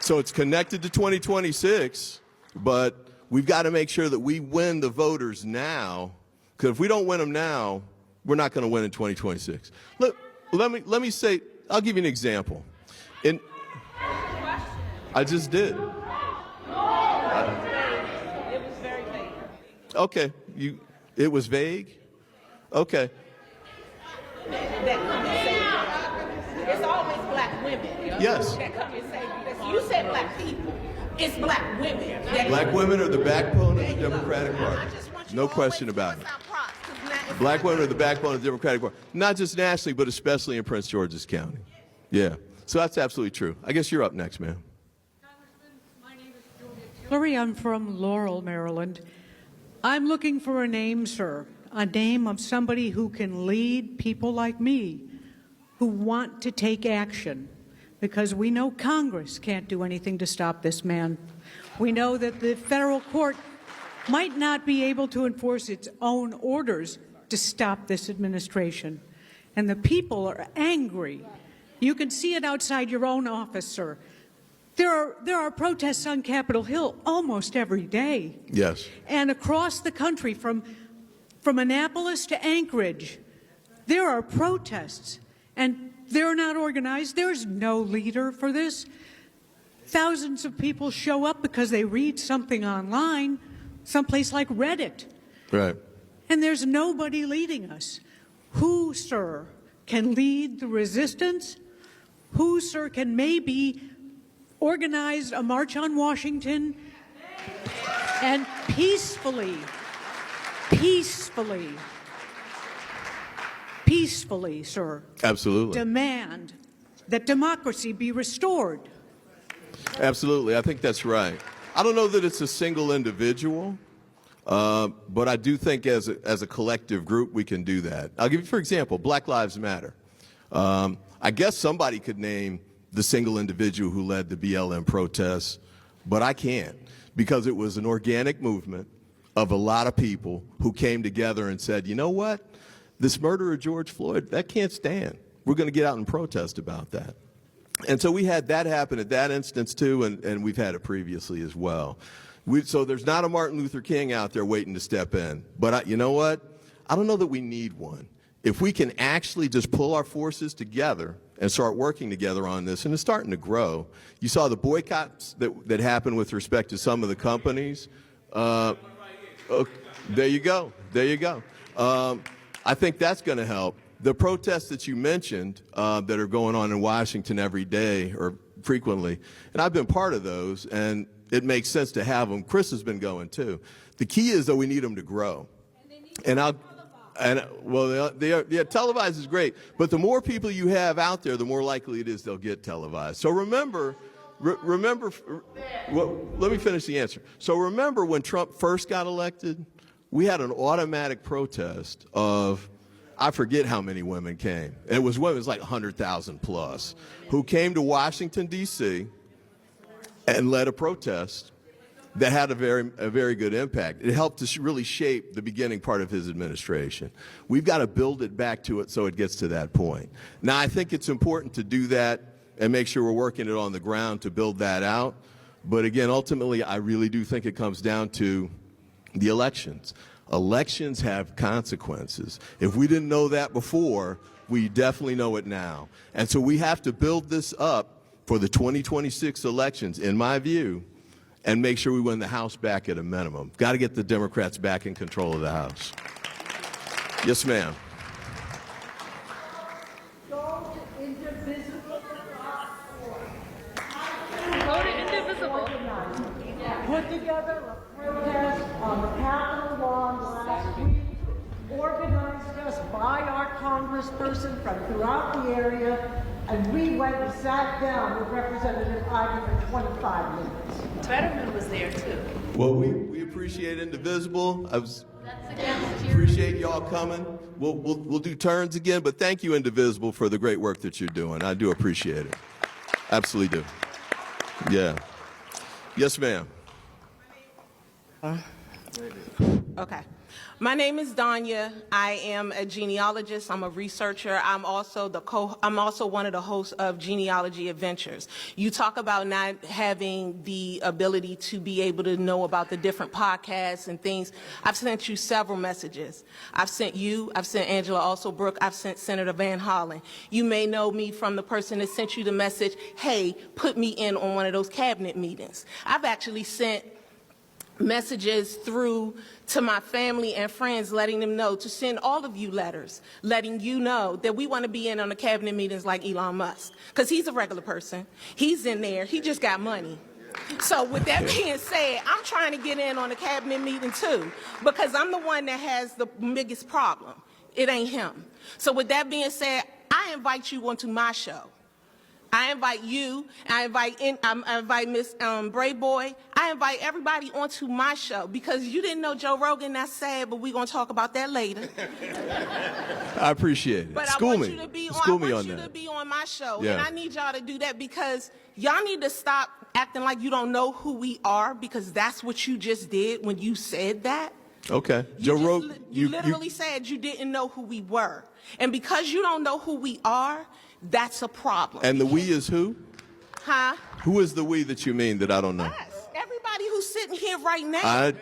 it's connected to 2026, but we've got to make sure that we win the voters now, because if we don't win them now, we're not going to win in 2026. Let me say, I'll give you an example. I just did. It was very vague. Okay, it was vague? Okay. It's always black women. Yes. That come and say, you said black people. It's black women. Black women are the backbone of the Democratic Party. No question about it. Black women are the backbone of the Democratic Party. Not just nationally, but especially in Prince George's County. Yeah. So that's absolutely true. I guess you're up next, ma'am. Hillary, I'm from Laurel, Maryland. I'm looking for a name, sir, a name of somebody who can lead people like me who want to take action, because we know Congress can't do anything to stop this man. We know that the federal court might not be able to enforce its own orders to stop this administration. And the people are angry. You can see it outside your own office, sir. There are protests on Capitol Hill almost every day. Yes. And across the country, from Annapolis to Anchorage, there are protests. And they're not organized. There's no leader for this. Thousands of people show up because they read something online, someplace like Reddit. Right. And there's nobody leading us. Who, sir, can lead the resistance? Who, sir, can maybe organize a march on Washington and peacefully, sir, absolutely, demand that democracy be restored? Absolutely. I think that's right. I don't know that it's a single individual, but I do think as a collective group we can do that. I'll give you, for example, Black Lives Matter. I guess somebody could name the single individual who led the BLM protests, but I can't, because it was an organic movement of a lot of people who came together and said, you know what? This murder of George Floyd, that can't stand. We're going to get out and protest about that. And so we had that happen at that instance too, and we've had it previously as well. So there's not a Martin Luther King out there waiting to step in. But you know what? I don't know that we need one. If we can actually just pull our forces together and start working together on this, and it's starting to grow. You saw the boycotts that happened with respect to some of the companies. Okay, there you go. There you go. I think that's going to help. The protests that you mentioned that are going on in Washington every day or frequently, and I've been part of those, and it makes sense to have them. Chris has been going too. The key is, though, we need them to grow. Televised is great, but the more people you have out there, the more likely it is they'll get televised. So remember, let me finish the answer. So remember when Trump first got elected, we had an automatic protest of, I forget how many women came. It was women, it was like 100,000 plus, who came to Washington, D.C. and led a protest that had a very good impact. It helped to really shape the beginning part of his administration. We've got to build it back to it so it gets to that point. Now, I think it's important to do that and make sure we're working it on the ground to build that out. But again, ultimately, I really do think it comes down to the elections. Elections have consequences. If we didn't know that before, we definitely know it now. And so we have to build this up for the 2026 elections, in my view, and make sure we win the House back at a minimum. Got to get the Democrats back in control of the House. Yes, ma'am. put together a protest on the Capitol lawn last week, organized us by our congressperson from throughout the area, and we went and sat down with Representative Ivey for 25 minutes. Fetterman was there too. Well, we appreciate Indivisible. Appreciate y'all coming. We'll do turns again, but thank you, Indivisible, for the great work that you're doing. I do appreciate it. Absolutely do. Yeah. Yes, ma'am. Okay. My name is Danya. I am a genealogist. I'm a researcher. I'm also one of the hosts of Genealogy Adventures. You talk about not having the ability to be able to know about the different podcasts and things. I've sent you several messages. I've sent you, I've sent Angela Alsobrook, I've sent Senator Van Hollen. You may know me from the person that sent you the message, hey, put me in on one of those cabinet meetings. I've actually sent messages through to my family and friends, letting them know to send all of you letters, letting you know that we want to be in on the cabinet meetings like Elon Musk, because he's a regular person. He's in there. He just got money. So with that being said, I'm trying to get in on the cabinet meeting too, because I'm the one that has the biggest problem. It ain't him. So with that being said, I invite you onto my show. I invite you, I invite Miss Brave Boy, I invite everybody onto my show, because you didn't know Joe Rogan, that's sad, but we're going to talk about that later. I appreciate it. But School I want me. you to be School on, me I want on you that. to be on my show, Yeah. and I need y'all to do that, because y'all need to stop acting like you don't know who we are, because that's what you just did when you said that. Okay. Joe Rogan. You literally said you didn't know who we were. And because you don't know who we are, that's a problem. And the we is who? Huh? Who is the we that you mean that I don't know? Us. Everybody who's sitting here right now.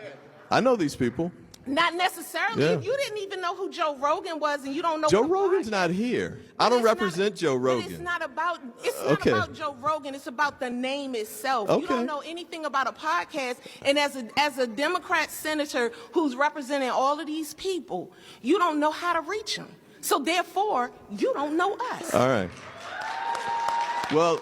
I know these people. Not necessarily. Yeah. You didn't even know who Joe Rogan was, and you don't know Joe who Rogan's not here. I don't represent Joe Rogan. It's not about Joe Rogan. It's about the name itself. Okay. You don't know anything about a podcast, and as a Democrat senator who's representing all of these people, you don't know how to reach them. So therefore, you don't know us. All right. Well,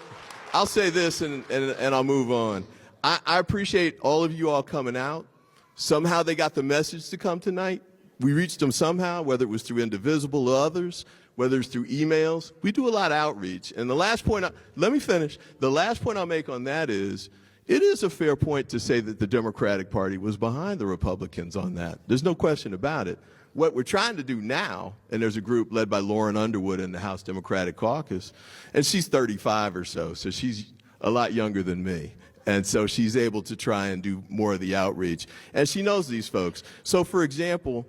I'll say this and I'll move on. I appreciate all of you all coming out. Somehow they got the message to come tonight. We reached them somehow, whether it was through Indivisible or others, whether it's through emails. We do a lot of outreach. And the last point, let me finish. The last point I'll make on that is, it is a fair point to say that the Democratic Party was behind the Republicans on that. There's no question about it. What we're trying to do now, and there's a group led by Lauren Underwood in the House Democratic Caucus, and she's 35 or so she's a lot younger than me. And so she's able to try and do more of the outreach. And she knows these folks. So, for example,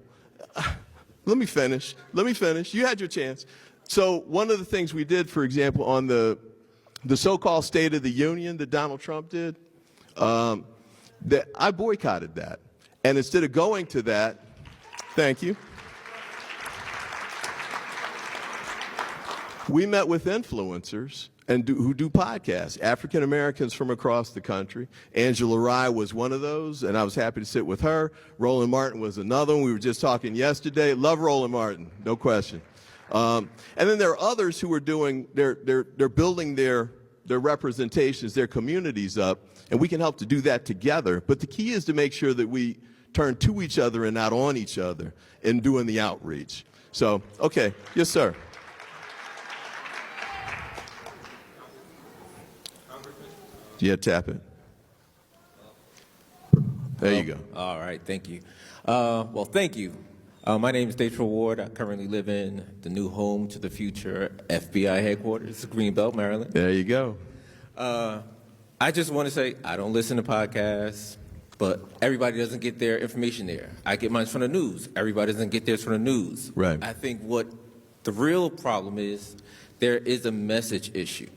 let me finish. You had your chance. So one of the things we did, for example, on the so-called State of the Union that Donald Trump did, that I boycotted that. And instead of going to that, thank you, we met with influencers who do podcasts, African Americans from across the country. Angela Rye was one of those, and I was happy to sit with her. Roland Martin was another one. We were just talking yesterday. Love Roland Martin, no question. And then there are others who are doing, they're building their representations, their communities up, and we can help to do that together. But the key is to make sure that we turn to each other and not on each other in doing the outreach. So, okay, yes, sir. Yeah, tap it. There you go. All right, thank you. Well, thank you. My name is Dave Ward. I currently live in the new home to the future FBI headquarters, Greenbelt, Maryland. There you go. I just want to say I don't listen to podcasts, but everybody doesn't get their information there. I get mine from the news. Everybody doesn't get theirs from the news. Right. I think what the real problem is, there is a message issue.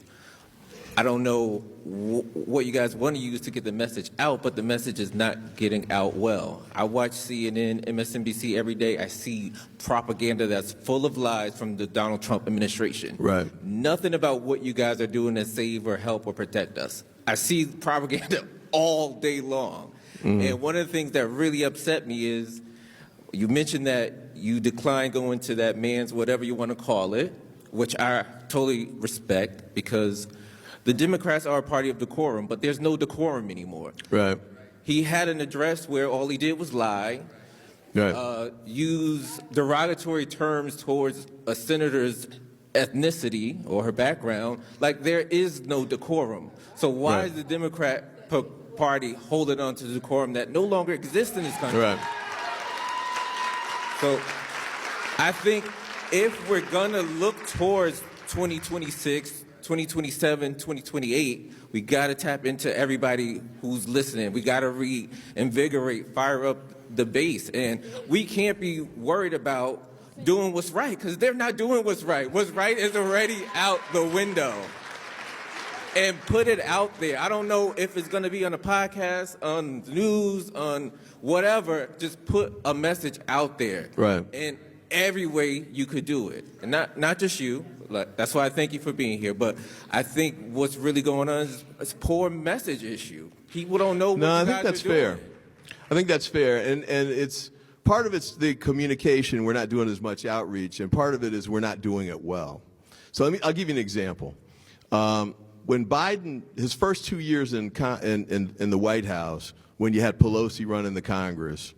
I don't know what you guys want to use to get the message out, but the message is not getting out well. I watch CNN, MSNBC every day. I see propaganda that's full of lies from the Donald Trump administration. Right. Nothing about what you guys are doing to save or help or protect us. I see propaganda all day long. Mm-hmm. And one of the things that really upset me is you mentioned that you declined going to that man's whatever you want to call it, which I totally respect, because the Democrats are a party of decorum, but there's no decorum anymore. Right. He had an address where all he did was lie, use derogatory terms towards a senator's ethnicity or her background. Like, there is no decorum. So why is the Democrat Party holding on to decorum that no longer exists in this country? Right. So I think if we're going to look towards 2026, 2027, 2028, we got to tap into everybody who's listening. We got to reinvigorate, fire up the base. And we can't be worried about doing what's right, because they're not doing what's right. What's right is already out the window. And put it out there. I don't know if it's going to be on a podcast, on the news, on whatever. Just put a message out there. Right. In every way you could do it. And not just you. Like, that's why I thank you for being here. But I think what's really going on is a poor message issue. People don't know what No, I you think guys that's are doing. fair. I think that's fair. And it's part of it's the communication. We're not doing as much outreach. And part of it is we're not doing it well. So I'll give you an example. When Biden, his first 2 years in the White House, when you had Pelosi running the Congress,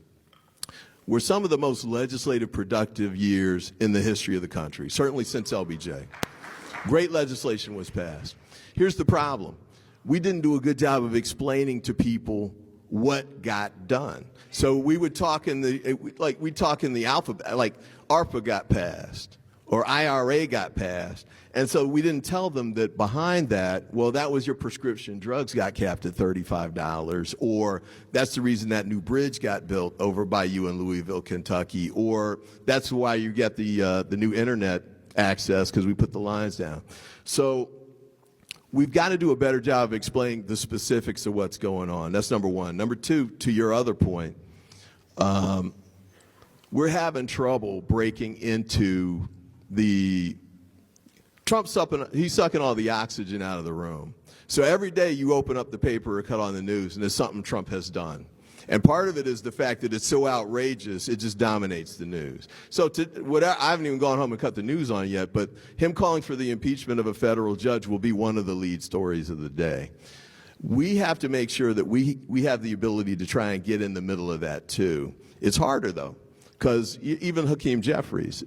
were some of the most legislative productive years in the history of the country, certainly since LBJ. Great legislation was passed. Here's the problem. We didn't do a good job of explaining to people what got done. So we would talk in the alphabet, like ARPA got passed or IRA got passed. And so we didn't tell them that behind that, well, that was your prescription drugs got capped at $35, or that's the reason that new bridge got built over by you in Louisville, Kentucky, or that's why you get the new internet access, because we put the lines down. So we've got to do a better job of explaining the specifics of what's going on. That's number one. Number two, to your other point, we're having trouble breaking into Trump's he's sucking all the oxygen out of the room. So every day you open up the paper or cut on the news, and there's something Trump has done. And part of it is the fact that it's so outrageous, it just dominates the news. So I haven't even gone home and cut the news on it yet, but him calling for the impeachment of a federal judge will be one of the lead stories of the day. We have to make sure that we have the ability to try and get in the middle of that too. It's harder though, because even Hakeem Jeffries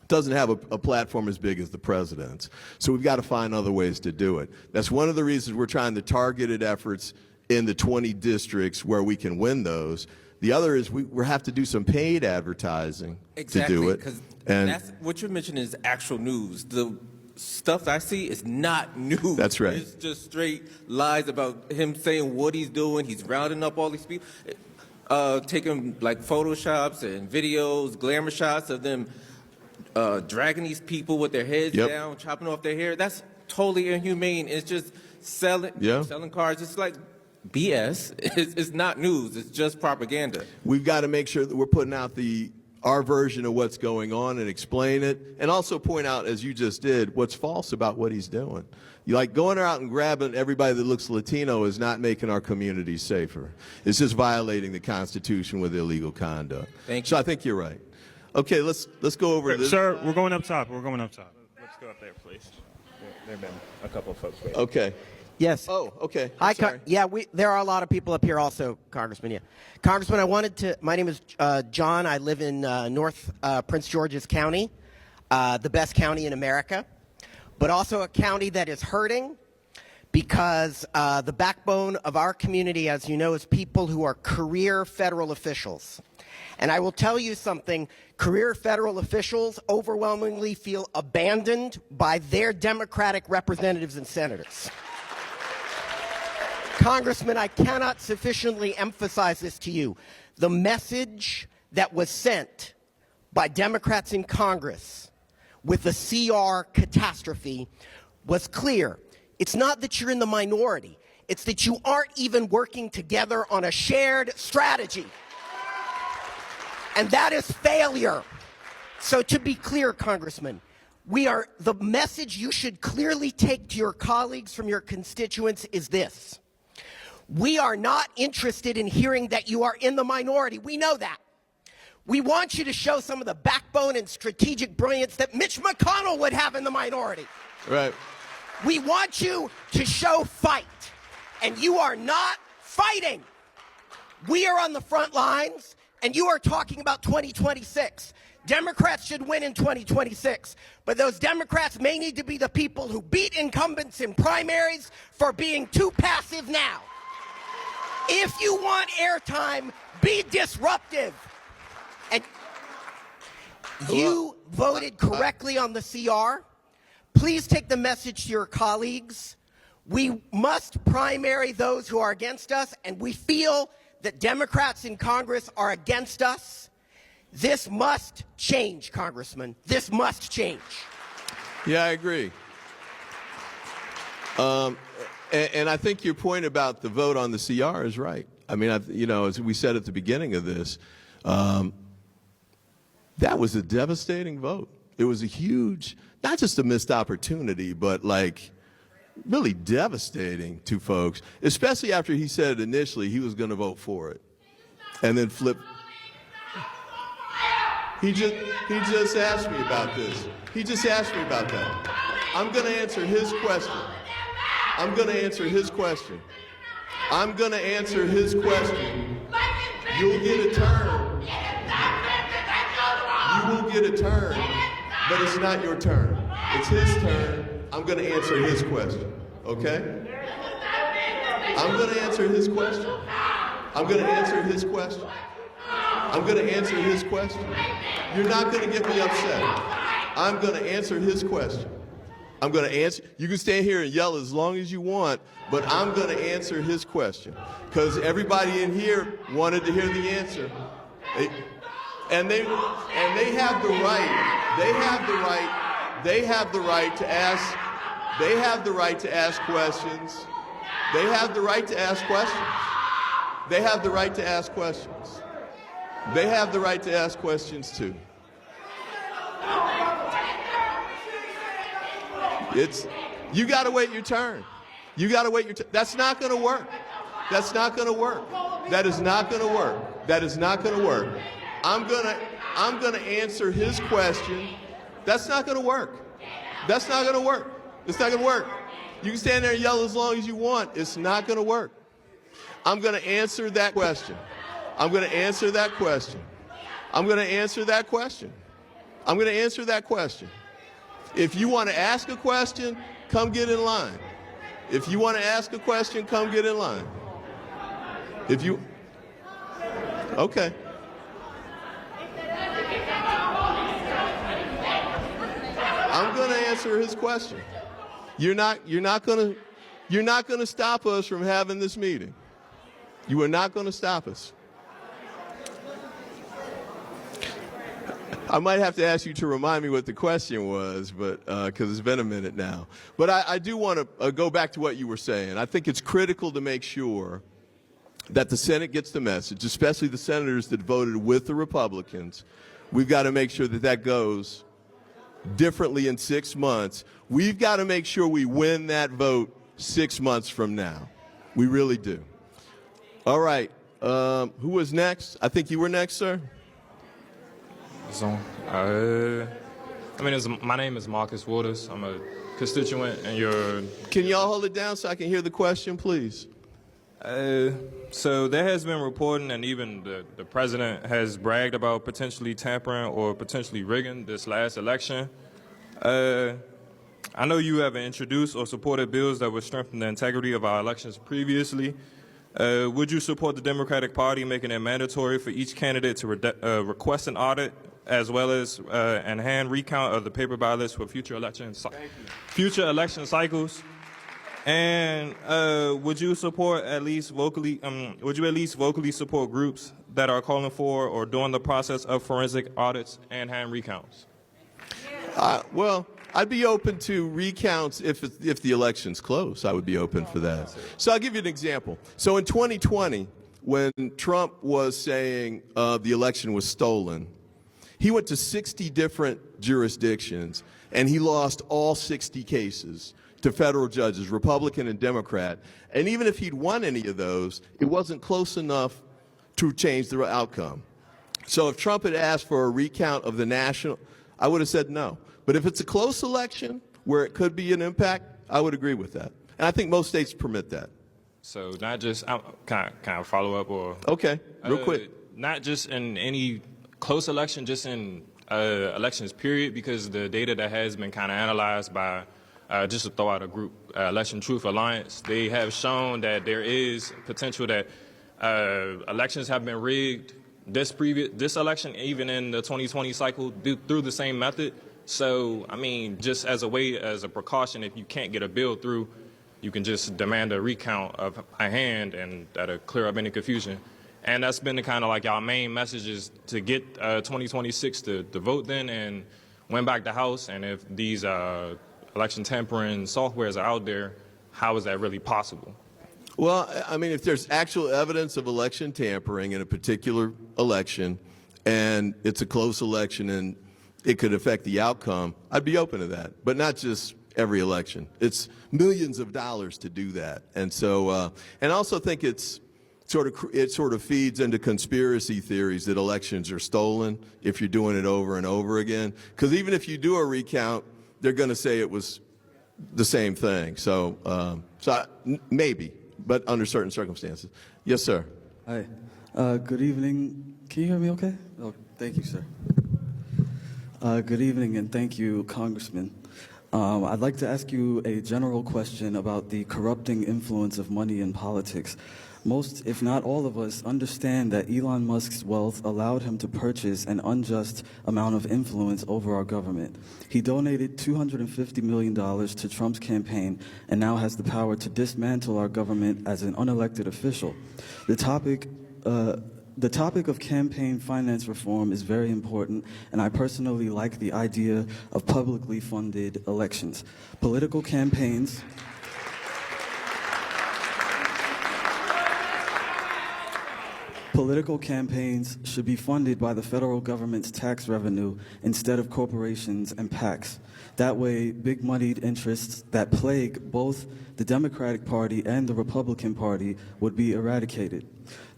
doesn't have a platform as big as the president's. So we've got to find other ways to do it. That's one of the reasons we're trying the targeted efforts in the 20 districts where we can win those. The other is we have to do some paid advertising to do it. Because and that's what you're mentioning is actual news. The stuff I see is not news. That's right. It's just straight lies about him saying what he's doing. He's rounding up all these people, taking like photoshops and videos, glamour shots of them dragging these people with their heads down, chopping off their hair. That's totally inhumane. It's just selling cars. It's like BS. It's not news. It's just propaganda. We've got to make sure that we're putting out our version of what's going on and explain it, and also point out, as you just did, what's false about what he's doing. You like going out and grabbing everybody that looks Latino is not making our communities safer. It's just violating the Constitution with illegal conduct. Thank you. So I think you're right. Okay, let's go over this. Sir, we're going up top. Let's go up there, please. There have been a couple of folks waiting. Okay. Yes. Oh, okay. Hi, sorry. there are a lot of people up here also, Congressman. Yeah. Congressman, my name is John. I live in North Prince George's County, the best county in America, but also a county that is hurting because the backbone of our community, as you know, is people who are career federal officials. And I will tell you something, career federal officials overwhelmingly feel abandoned by their Democratic representatives and senators. Congressman, I cannot sufficiently emphasize this to you. The message that was sent by Democrats in Congress with the CR catastrophe was clear. It's not that you're in the minority. It's that you aren't even working together on a shared strategy. And that is failure. So to be clear, Congressman, the message you should clearly take to your colleagues from your constituents is this. We are not interested in hearing that you are in the minority. We know that. We want you to show some of the backbone and strategic brilliance that Mitch McConnell would have in the minority. Right. We want you to show fight. And you are not fighting. We are on the front lines, and you are talking about 2026. Democrats should win in 2026, but those Democrats may need to be the people who beat incumbents in primaries for being too passive now. If you want airtime, be disruptive. And you voted correctly on the CR. Please take the message to your colleagues. We must primary those who are against us, and we feel that Democrats in Congress are against us. This must change, Congressman. This must change. Yeah, I agree. And I think your point about the vote on the CR is right. I mean, as we said at the beginning of this, that was a devastating vote. It was a huge, not just a missed opportunity, but like really devastating to folks, especially after he said initially he was going to vote for it and then flip. He just asked me about this. He just asked me about that. I'm going to answer his question. I'm going to answer his question. I'm going to answer his question. You'll get a turn. You will get a turn, but it's not your turn. It's his turn. I'm going to answer his question, okay? I'm going to answer his question. I'm going to answer his question. I'm going to answer his question. You're not going to get me upset. I'm going to answer his question. I'm going to answer. You can stand here and yell as long as you want, but I'm going to answer his question because everybody in here wanted to hear the answer. And they have the right. They have the right. They have the right to ask. They have the right to ask questions. They have the right to ask questions. They have the right to ask questions. They have the right to ask questions too. You got to wait your turn. You got to wait your turn. That's not going to work. That's not going to work. That is not going to work. That is not going to work. I'm going to answer his question. That's not going to work. That's not going to work. It's not going to work. You can stand there and yell as long as you want. It's not going to work. I'm going to answer that question. I'm going to answer that question. I'm going to answer that question. I'm going to answer that question. If you want to ask a question, come get in line. If you want to ask a question, come get in line. If you, okay. I'm going to answer his question. You're not going to stop us from having this meeting. You are not going to stop us. I might have to ask you to remind me what the question was, but because it's been a minute now. But I do want to go back to what you were saying. I think it's critical to make sure that the Senate gets the message, especially the senators that voted with the Republicans. We've got to make sure that that goes differently in 6 months. We've got to make sure we win that vote 6 months from now. We really do. All right. Who was next? I think you were next, sir. My name is Marcus Waters. I'm a constituent in your... Can y'all hold it down so I can hear the question, please? So there has been reporting, and even the president has bragged about potentially tampering or potentially rigging this last election. I know you have introduced or supported bills that would strengthen the integrity of our elections previously. Would you support the Democratic Party making it mandatory for each candidate to request an audit, as well as an hand recount of the paper ballots for future election cycles? And would you support at least vocally? Would you at least vocally support groups that are calling for or doing the process of forensic audits and hand recounts? Well, I'd be open to recounts if the election's close. I would be open for that. So I'll give you an example. So in 2020, when Trump was saying the election was stolen, he went to 60 different jurisdictions, and he lost all 60 cases to federal judges, Republican and Democrat. And even if he'd won any of those, it wasn't close enough to change the outcome. So if Trump had asked for a recount of the national, I would have said no. But if it's a close election where it could be an impact, I would agree with that. And I think most states permit that. So not just, kind of follow up or? Okay, real quick. Not just in any close election, just in elections period, because the data that has been kind of analyzed by, just to throw out a group, Election Truth Alliance, they have shown that there is potential that elections have been rigged this election, even in the 2020 cycle, through the same method. So, I mean, just as a precaution, if you can't get a bill through, you can just demand a recount of a hand, and that'll clear up any confusion. And that's been the kind of like our main messages to get 2026 to vote then and win back the House. And if these election tampering softwares are out there, how is that really possible? Well, I mean, if there's actual evidence of election tampering in a particular election and it's a close election and it could affect the outcome, I'd be open to that. But not just every election. It's millions of dollars to do that. And so, and I also think it sort of feeds into conspiracy theories that elections are stolen if you're doing it over and over again. Because even if you do a recount, they're going to say it was the same thing. So, maybe, but under certain circumstances. Yes, sir. Hi. Good evening. Can you hear me okay? Oh, thank you, sir. Good evening, and thank you, Congressman. I'd like to ask you a general question about the corrupting influence of money in politics. Most, if not all of us, understand that Elon Musk's wealth allowed him to purchase an unjust amount of influence over our government. He donated $250 million to Trump's campaign and now has the power to dismantle our government as an unelected official. The topic of campaign finance reform is very important, and I personally like the idea of publicly funded elections. Political campaigns should be funded by the federal government's tax revenue instead of corporations and PACs. That way, big moneyed interests that plague both the Democratic Party and the Republican Party would be eradicated.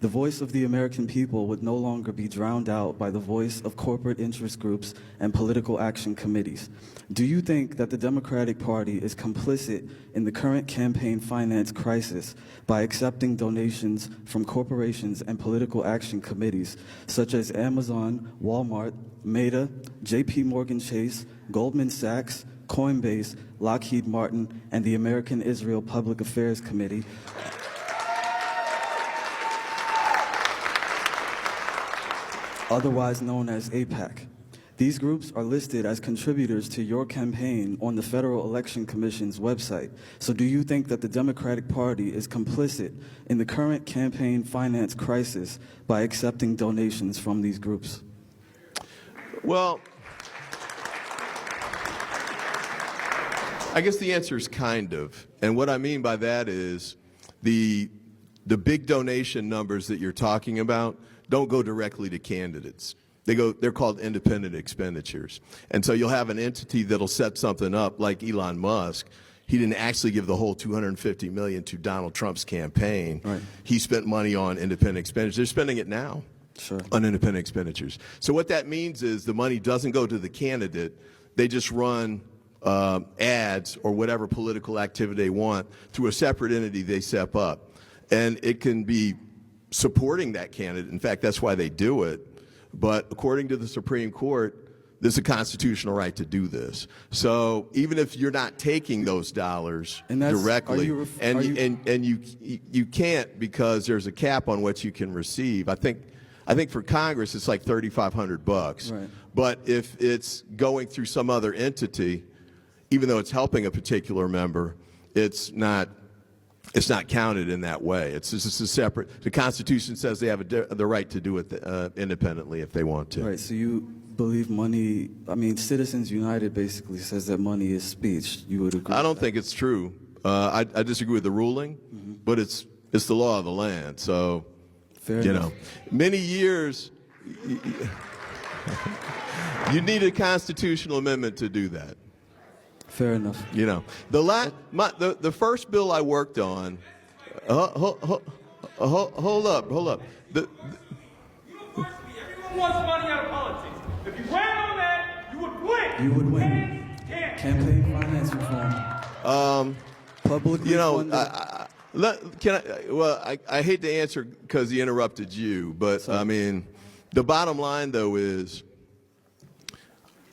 The voice of the American people would no longer be drowned out by the voice of corporate interest groups and political action committees. Do you think that the Democratic Party is complicit in the current campaign finance crisis by accepting donations from corporations and political action committees such as Amazon, Walmart, Meta, J.P. Morgan Chase, Goldman Sachs, Coinbase, Lockheed Martin, and the American Israel Public Affairs Committee, otherwise known as AIPAC? These groups are listed as contributors to your campaign on the Federal Election Commission's website. So do you think that the Democratic Party is complicit in the current campaign finance crisis by accepting donations from these groups? Well, I guess the answer is kind of. And what I mean by that is the big donation numbers that you're talking about don't go directly to candidates. They're called independent expenditures. And so you'll have an entity that'll set something up like Elon Musk. He didn't actually give the whole $250 million to Donald Trump's campaign. Right. He spent money on independent expenditures. They're spending it now on independent expenditures. So what that means is the money doesn't go to the candidate. They just run ads or whatever political activity they want through a separate entity they set up. And it can be supporting that candidate. In fact, that's why they do it. But according to the Supreme Court, there's a constitutional right to do this. So even if you're not taking those dollars directly, and you can't because there's a cap on what you can receive. I think for Congress it's like $3,500. Right. But if it's going through some other entity, even though it's helping a particular member, it's not counted in that way. It's just a separate. The Constitution says they have the right to do it independently if they want to. Right. So you believe money? I mean, Citizens United basically says that money is speech. You would agree? I don't think it's true. I disagree with the ruling, but it's the law of the land. So, fair enough. Many years. You need a constitutional amendment to do that. Fair enough. The first bill I worked on. Hold up. Everyone wants money out of politics. If you ran on that, you would win. You would win. Campaign finance reform. Publicly funded. I hate to answer because he interrupted you, but I mean, the bottom line though is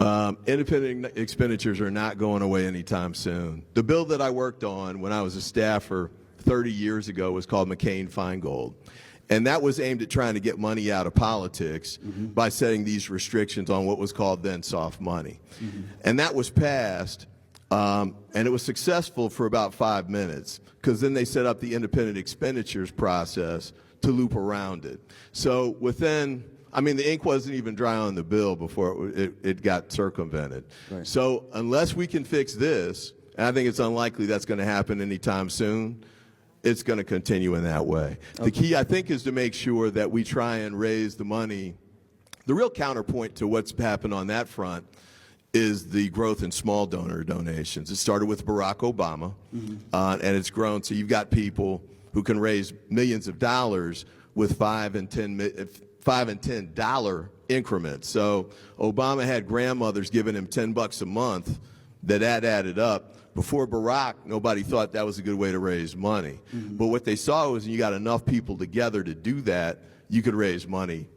independent expenditures are not going away anytime soon. The bill that I worked on when I was a staffer 30 years ago was called McCain-Feingold. And that was aimed at trying to get money out of politics by setting these restrictions on what was called then soft money. And that was passed, and it was successful for about 5 minutes, because then they set up the independent expenditures process to loop around it. So within, I mean, the ink wasn't even dry on the bill before it got circumvented. Right. So unless we can fix this, and I think it's unlikely that's going to happen anytime soon, it's going to continue in that way. Okay. The key, I think, is to make sure that we try and raise the money. The real counterpoint to what's happened on that front is the growth in small donor donations. It started with Barack Obama, and it's grown. So you've got people who can raise millions of dollars with $5 and $10 increments. So Obama had grandmothers giving him $10 a month. That added up. Before Barack, nobody thought that was a good way to raise money. But what they saw was when you got enough people together to do that, you could raise money.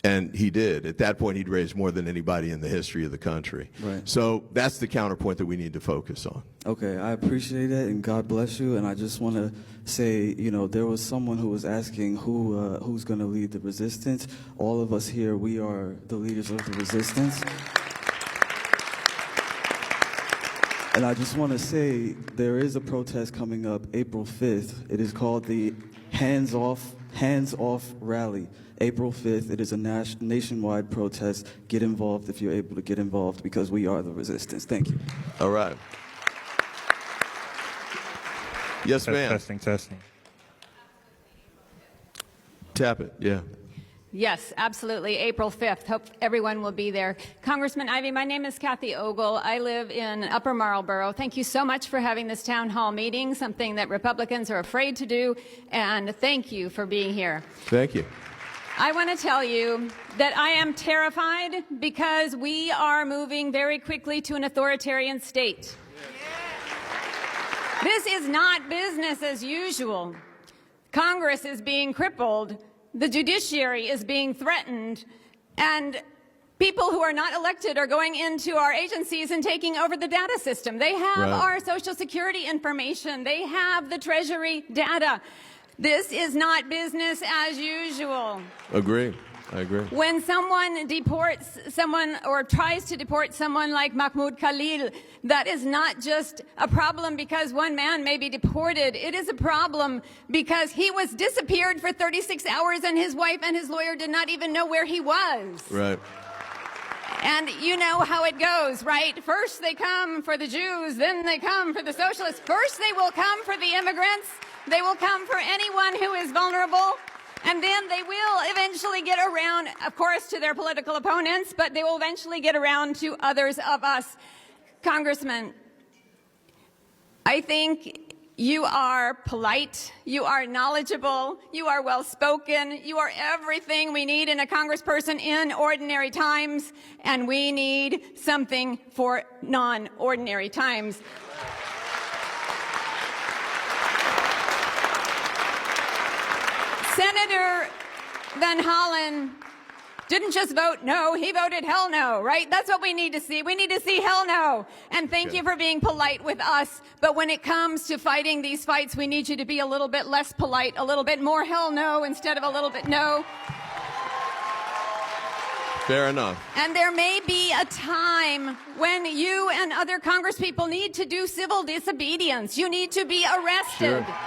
And he did. At that point, he'd raised more than anybody in the history of the country. Right. So that's the counterpoint that we need to focus on. Okay, I appreciate it, and God bless you. And I just want to say, you know, there was someone who was asking who's going to lead the resistance. All of us here, we are the leaders of the resistance. And I just want to say there is a protest coming up April 5th. It is called the Hands Off Rally. April 5th, it is a nationwide protest. Get involved if you're able to get involved, because we are the resistance. Thank you. All right. Yes, ma'am. Testing. Tap it, yeah. Yes, absolutely. April 5th. Hope everyone will be there. Congressman Ivey, my name is Kathy Ogle. I live in Upper Marlboro. Thank you so much for having this town hall meeting, something that Republicans are afraid to do, and thank you for being here. Thank you. I want to tell you that I am terrified because we are moving very quickly to an authoritarian state. This is not business as usual. Congress is being crippled. The judiciary is being threatened, and people who are not elected are going into our agencies and taking over the data system. They have our Social Security information. They have the Treasury data. This is not business as usual. Agree. I agree. When someone deports someone or tries to deport someone like Mahmoud Khalil, that is not just a problem because one man may be deported. It is a problem because he was disappeared for 36 hours and his wife and his lawyer did not even know where he was. Right. And you know how it goes, right? First they come for the Jews, then they come for the socialists. First they will come for the immigrants. They will come for anyone who is vulnerable. And then they will eventually get around, of course, to their political opponents, but they will eventually get around to others of us. Congressman, I think you are polite, you are knowledgeable, you are well-spoken, you are everything we need in a congressperson in ordinary times, and we need something for non-ordinary times. Senator Van Hollen didn't just vote no, he voted hell no, right? That's what we need to see. We need to see hell no. And thank you for being polite with us. But when it comes to fighting these fights, we need you to be a little bit less polite, a little bit more hell no instead of a little bit no. Fair enough. And there may be a time when you and other congresspeople need to do civil disobedience. You need to be arrested. Sure.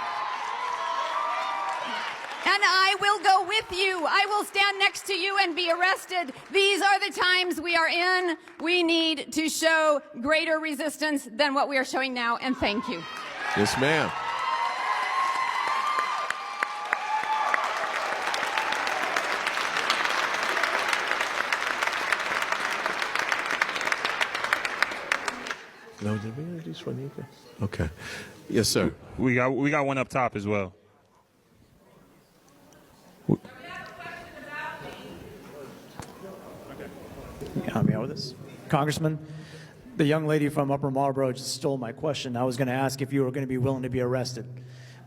And I will go with you. I will stand next to you and be arrested. These are the times we are in. We need to show greater resistance than what we are showing now, and thank you. Yes, ma'am. No, did we introduce Juanita? Okay. Yes, sir. We got one up top as well. Help me out with this. Congressman, the young lady from Upper Marlboro just stole my question. I was going to ask if you were going to be willing to be arrested.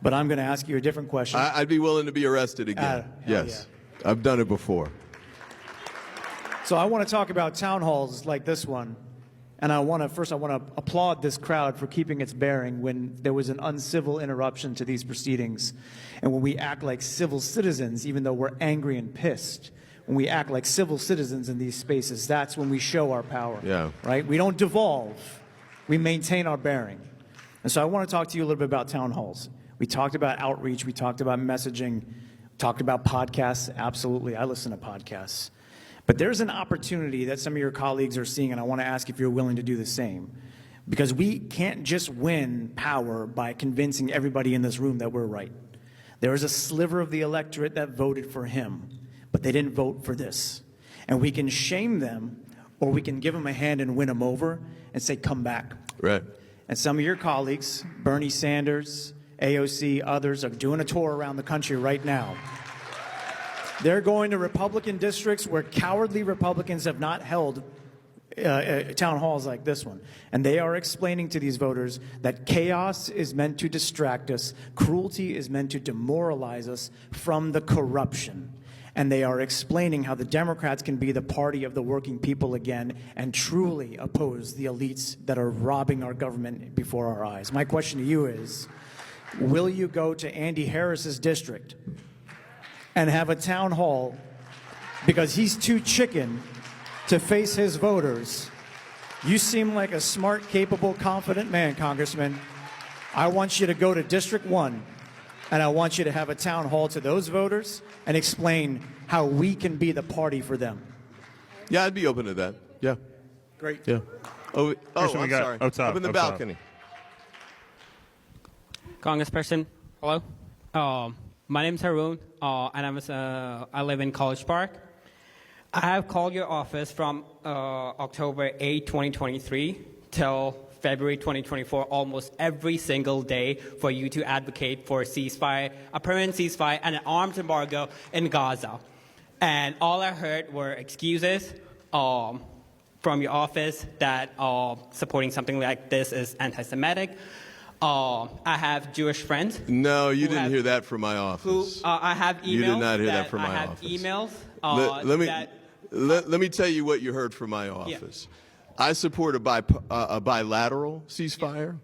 But I'm going to ask you a different question. I'd be willing to be arrested again. Yes. Yeah. I've done it before. So I want to talk about town halls like this one. And I want to applaud this crowd for keeping its bearing when there was an uncivil interruption to these proceedings. And when we act like civil citizens, even though we're angry and pissed, when we act like civil citizens in these spaces, that's when we show our power. Yeah. Right? We don't devolve. We maintain our bearing. And so I want to talk to you a little bit about town halls. We talked about outreach. We talked about messaging. Talked about podcasts. Absolutely. I listen to podcasts. But there's an opportunity that some of your colleagues are seeing, and I want to ask if you're willing to do the same. Because we can't just win power by convincing everybody in this room that we're right. There is a sliver of the electorate that voted for him, but they didn't vote for this. And we can shame them, or we can give them a hand and win them over and say, come back. Right. And some of your colleagues, Bernie Sanders, AOC, others, are doing a tour around the country right now. They're going to Republican districts where cowardly Republicans have not held town halls like this one. And they are explaining to these voters that chaos is meant to distract us, cruelty is meant to demoralize us from the corruption. And they are explaining how the Democrats can be the party of the working people again and truly oppose the elites that are robbing our government before our eyes. My question to you is, will you go to Andy Harris's district and have a town hall because he's too chicken to face his voters? You seem like a smart, capable, confident man, Congressman. I want you to go to District 1, and I want you to have a town hall to those voters and explain how we can be the party for them. Yeah, I'd be open to that. Yeah. Great. Yeah. I'm sorry. Up in the balcony. Congressperson, hello. My name is Haroon, and I live in College Park. I have called your office from October 8, 2023 till February 2024, almost every single day for you to advocate for a ceasefire, a permanent ceasefire, and an arms embargo in Gaza. And all I heard were excuses from your office that supporting something like this is anti-Semitic. I have Jewish friends. No, you didn't hear that from my office. I have emails. You did not hear that from my office. I have emails. Let me tell you what you heard from my office. Yeah. I support a bilateral ceasefire.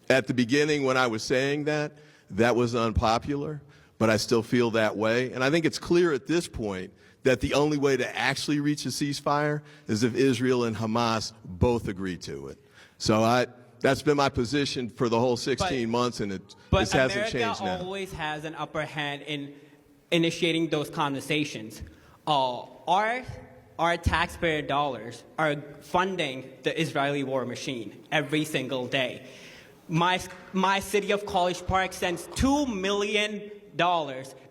At the beginning, when I was saying that was unpopular, but I still feel that way. And I think it's clear at this point that the only way to actually reach a ceasefire is if Israel and Hamas both agree to it. So that's been my position for the whole 16 months, and it hasn't changed now. But America always has an upper hand in initiating those conversations. Our taxpayer dollars are funding the Israeli war machine every single day. My city of College Park sends $2 million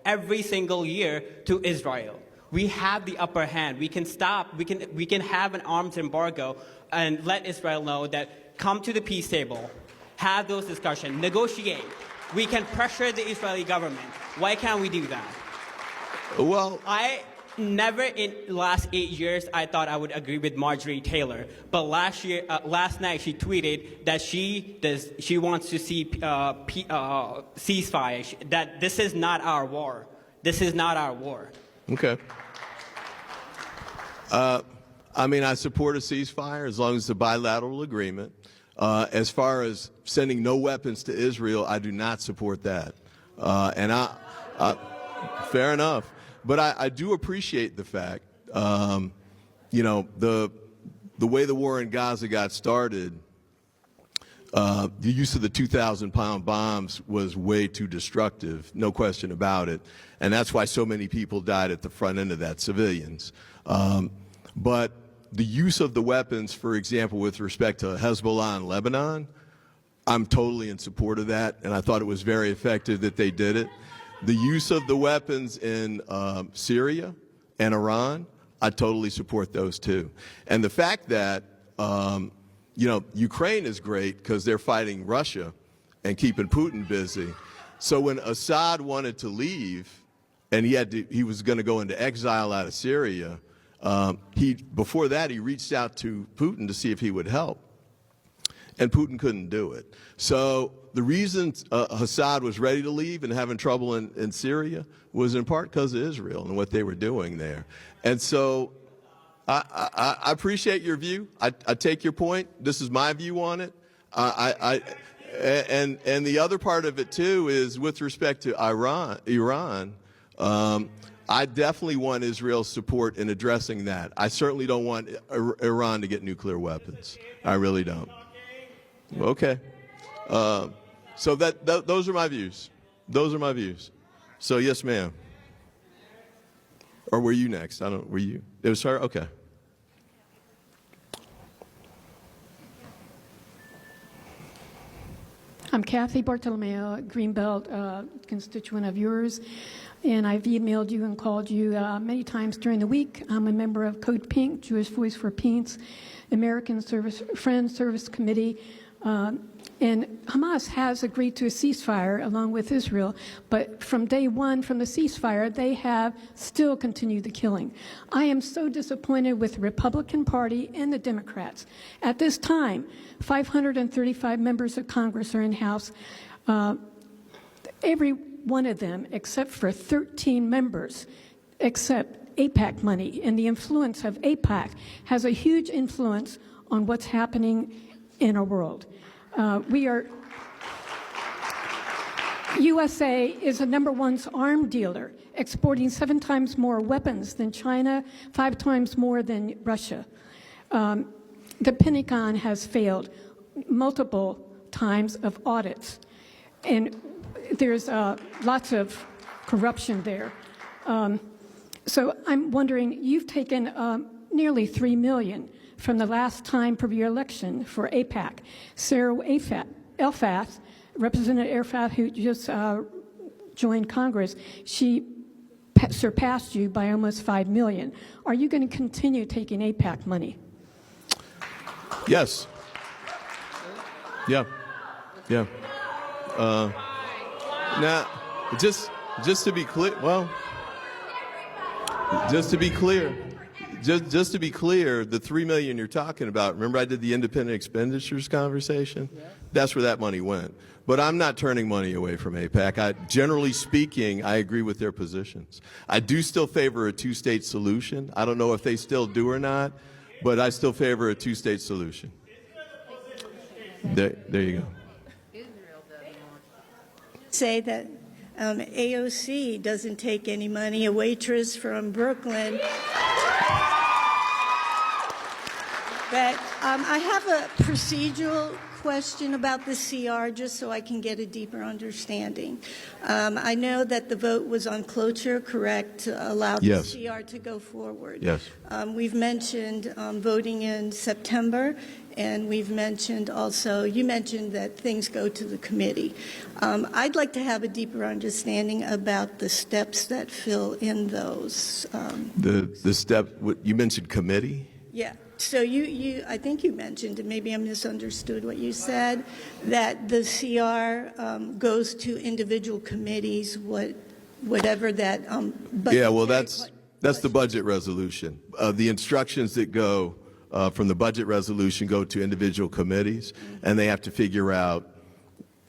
every single year to Israel. We have the upper hand. We can stop. We can have an arms embargo and let Israel know that come to the peace table, have those discussions, negotiate. We can pressure the Israeli government. Why can't we do that? Well, Never in the last 8 years I thought I would agree with Marjorie Taylor, but last night she tweeted that she wants to see ceasefire. That this is not our war. This is not our war. Okay. I support a ceasefire as long as it's a bilateral agreement. As far as sending no weapons to Israel, I do not support that. Fair enough. But I do appreciate the fact, the way the war in Gaza got started, the use of the 2,000-pound bombs was way too destructive, no question about it. And that's why so many people died at the front end of that, civilians. But the use of the weapons, for example, with respect to Hezbollah in Lebanon, I'm totally in support of that, and I thought it was very effective that they did it. The use of the weapons in Syria and Iran, I totally support those too. And the fact that, Ukraine is great because they're fighting Russia and keeping Putin busy. So when Assad wanted to leave and he was going to go into exile out of Syria, before that he reached out to Putin to see if he would help. And Putin couldn't do it. So the reason Assad was ready to leave and having trouble in Syria was in part because of Israel and what they were doing there. And so I appreciate your view. I take your point. This is my view on it. And the other part of it too is with respect to Iran. I definitely want Israel's support in addressing that. I certainly don't want Iran to get nuclear weapons. I really don't. Okay. So those are my views. Those are my views. So yes, ma'am. Or were you next? Were you? It was her? Okay. I'm Kathy Bartolomeo, a Greenbelt constituent of yours, and I've emailed you and called you many times during the week. I'm a member of Code Pink, Jewish Voice for Peace, American Friends Service Committee, and Hamas has agreed to a ceasefire along with Israel, but from day one, from the ceasefire, they have still continued the killing. I am so disappointed with the Republican Party and the Democrats. At this time, 535 members of Congress are in House. Every one of them, except for 13 members, accept AIPAC money, and the influence of AIPAC has a huge influence on what's happening in our world. USA is the #1 arms dealer, exporting 7 times more weapons than China, 5 times more than Russia. The Pentagon has failed multiple times of audits, and there's lots of corruption there. So I'm wondering, you've taken nearly $3 million from the last time for your election for AIPAC. Sarah Elfath, Representative Elfath, who just joined Congress, she surpassed you by almost $5 million. Are you going to continue taking AIPAC money? Yes. Yeah. Yeah. Now, just to be clear, well, just to be clear, the $3 million you're talking about, remember I did the independent expenditures conversation? Yeah. That's where that money went. But I'm not turning money away from AIPAC. Generally speaking, I agree with their positions. I do still favor a 2-state solution. I don't know if they still do or not, but I still favor a 2-state solution. There you go. Say that AOC doesn't take any money. A waitress from Brooklyn. But I have a procedural question about the CR, just so I can get a deeper understanding. I know that the vote was on cloture, correct, to allow the CR to go forward. Yes. We've mentioned voting in September, and we've mentioned also, you mentioned that things go to the committee. I'd like to have a deeper understanding about the steps that fill in those. The step, you mentioned committee? Yeah. So I think you mentioned, and maybe I misunderstood what you said, that the CR goes to individual committees, whatever that. Yeah, well, that's the budget resolution. The instructions that go from the budget resolution go to individual committees, and they have to figure out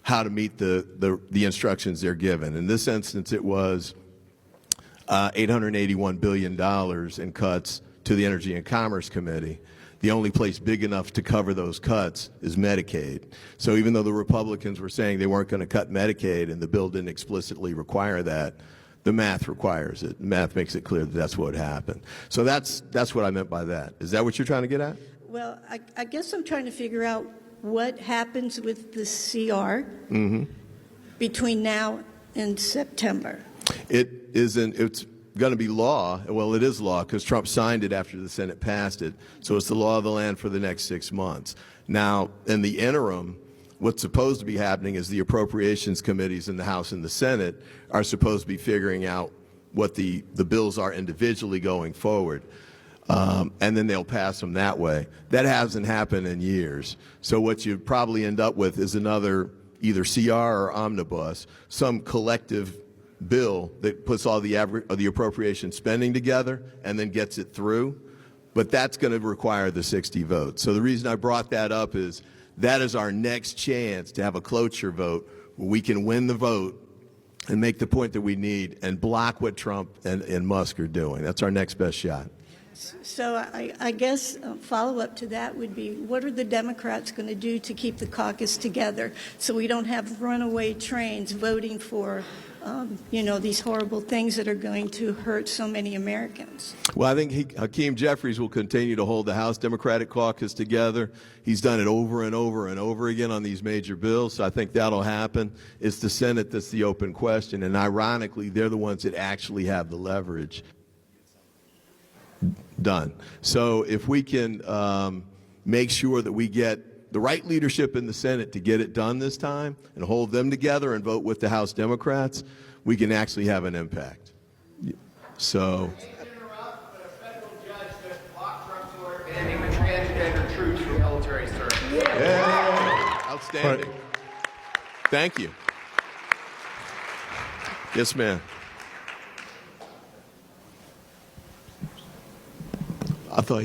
how to meet the instructions they're given. In this instance, it was $881 billion in cuts to the Energy and Commerce Committee. The only place big enough to cover those cuts is Medicaid. So even though the Republicans were saying they weren't going to cut Medicaid and the bill didn't explicitly require that, the math requires it. Math makes it clear that that's what happened. So that's what I meant by that. Is that what you're trying to get at? Well, I guess I'm trying to figure out what happens with the CR between now and September. It's going to be law. Well, it is law because Trump signed it after the Senate passed it. So it's the law of the land for the next 6 months. Now, in the interim, what's supposed to be happening is the appropriations committees in the House and the Senate are supposed to be figuring out what the bills are individually going forward. And then they'll pass them that way. That hasn't happened in years. So what you probably end up with is another either CR or omnibus, some collective bill that puts all the appropriation spending together and then gets it through. But that's going to require the 60 votes. So the reason I brought that up is that is our next chance to have a cloture vote where we can win the vote and make the point that we need and block what Trump and Musk are doing. That's our next best shot. So I guess a follow-up to that would be, what are the Democrats going to do to keep the caucus together so we don't have runaway trains voting for, these horrible things that are going to hurt so many Americans? Well, I think Hakeem Jeffries will continue to hold the House Democratic Caucus together. He's done it over and over and over again on these major bills, so I think that'll happen. It's the Senate that's the open question, and ironically, they're the ones that actually have the leverage. Done. So if we can make sure that we get the right leadership in the Senate to get it done this time and hold them together and vote with the House Democrats, we can actually have an impact. So. Banning the transgender troops from military service. Yeah. Outstanding. Thank you. Yes, ma'am. I thought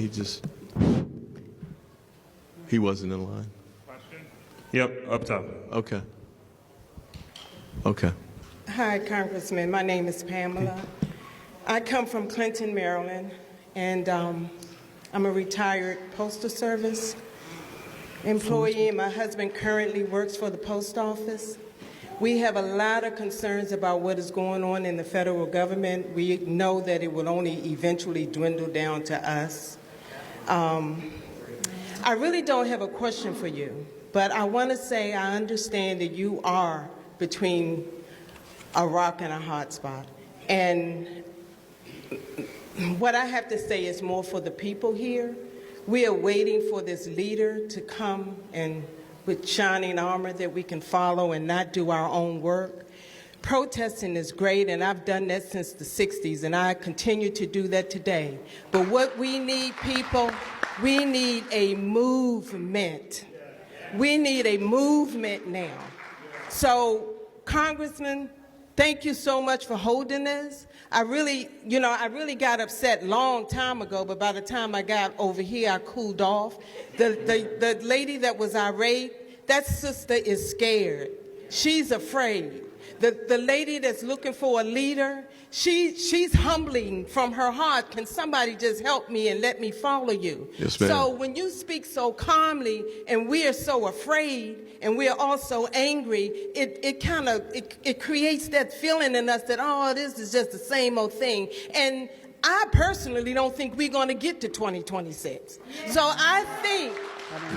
he wasn't in line. Question? Yep, up top. Okay. Okay. Hi, Congressman. My name is Pamela. I come from Clinton, Maryland, and I'm a retired Postal Service employee, and my husband currently works for the post office. We have a lot of concerns about what is going on in the federal government. We know that it will only eventually dwindle down to us. I really don't have a question for you, but I want to say I understand that you are between a rock and a hard spot. And what I have to say is more for the people here. We are waiting for this leader to come and with shining armor that we can follow and not do our own work. Protesting is great, and I've done that since the 60s, and I continue to do that today. But what we need, people, we need a movement. We need a movement now. So, Congressman, thank you so much for holding this. I really got upset long time ago, but by the time I got over here, I cooled off. The lady that was irate, that sister is scared. She's afraid. The lady that's looking for a leader, she's humbling from her heart. Can somebody just help me and let me follow you? Yes, ma'am. So when you speak so calmly and we are so afraid and we are also angry, it creates that feeling in us that, oh, this is just the same old thing. And I personally don't think we're going to get to 2026. So I think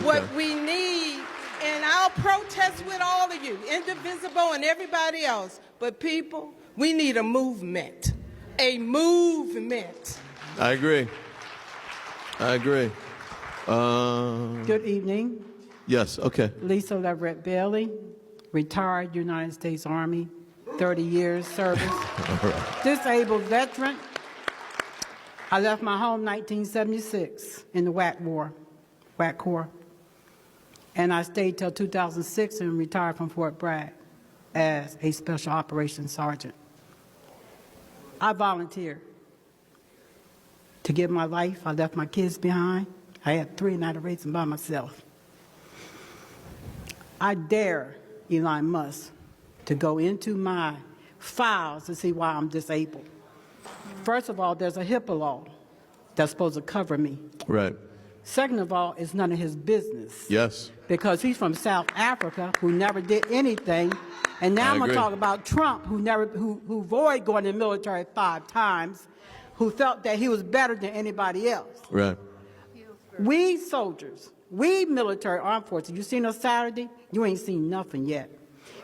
what we need, and I'll protest with all of you, Indivisible and everybody else, but people, we need a movement. A movement. I agree. Good evening. Yes, okay. Lisa Leverett Bailey, retired United States Army, 30 years service. All right. Disabled veteran. I left my home 1976 in the WAC Corps. And I stayed till 2006 and retired from Fort Bragg as a Special Operations Sergeant. I volunteered to give my life. I left my kids behind. I had 3 and I had to raise them by myself. I dare Elon Musk to go into my files to see why I'm disabled. First of all, there's a HIPAA law that's supposed to cover me. Right. Second of all, it's none of his business. Yes. Because he's from South Africa, who never did anything. And now I'm going to talk about Trump, who avoided going to the military 5 times, who felt that he was better than anybody else. Right. We soldiers, we military armed forces, you seen us Saturday? You ain't seen nothing yet.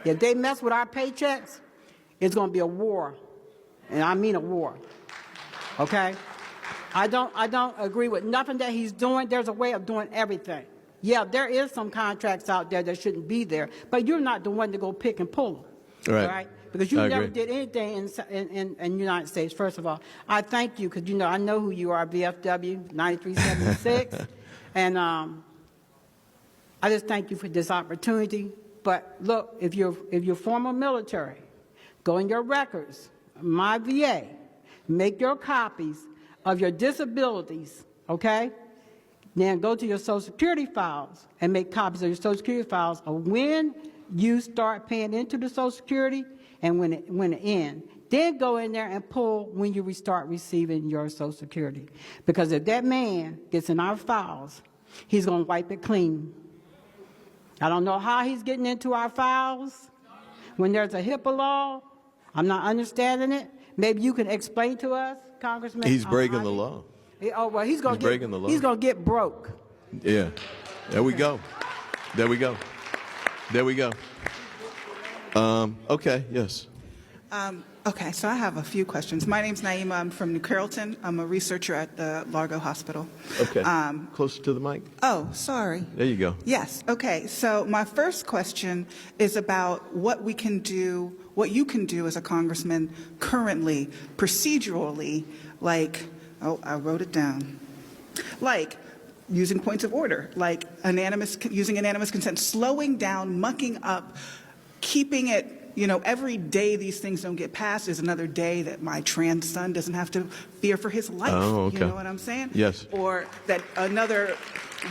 If they mess with our paychecks, it's going to be a war. And I mean a war. Okay? I don't agree with nothing that he's doing. There's a way of doing everything. Yeah, there is some contracts out there that shouldn't be there, but you're not the one to go pick and pull them. Right? Because you never did anything in the United States, first of all. I thank you, because I know who you are, VFW 9376. And I just thank you for this opportunity. But look, if you're former military, go in your records, my VA, make your copies of your disabilities, okay? Then go to your Social Security files and make copies of your Social Security files of when you start paying into the Social Security and when it ends. Then go in there and pull when you start receiving your Social Security. Because if that man gets in our files, he's going to wipe it clean. I don't know how he's getting into our files. When there's a HIPAA law, I'm not understanding it. Maybe you can explain to us, Congressman. He's breaking the law. Oh, well, he's going to get broke. Yeah. There we go. There we go. There we go. Okay, yes. Okay, so I have a few questions. My name's Naima. I'm from New Carrollton. I'm a researcher at the Largo Hospital. Okay. Closer to the mic. Oh, sorry. There you go. Yes. Okay. So my first question is about what we can do, what you can do as a congressman currently, procedurally, like, oh, I wrote it down, like using points of order, like using unanimous consent, slowing down, mucking up, keeping it. You know, every day these things don't get passed is another day that my trans son doesn't have to fear for his life. Oh, okay. You know what I'm saying? Yes. Or that another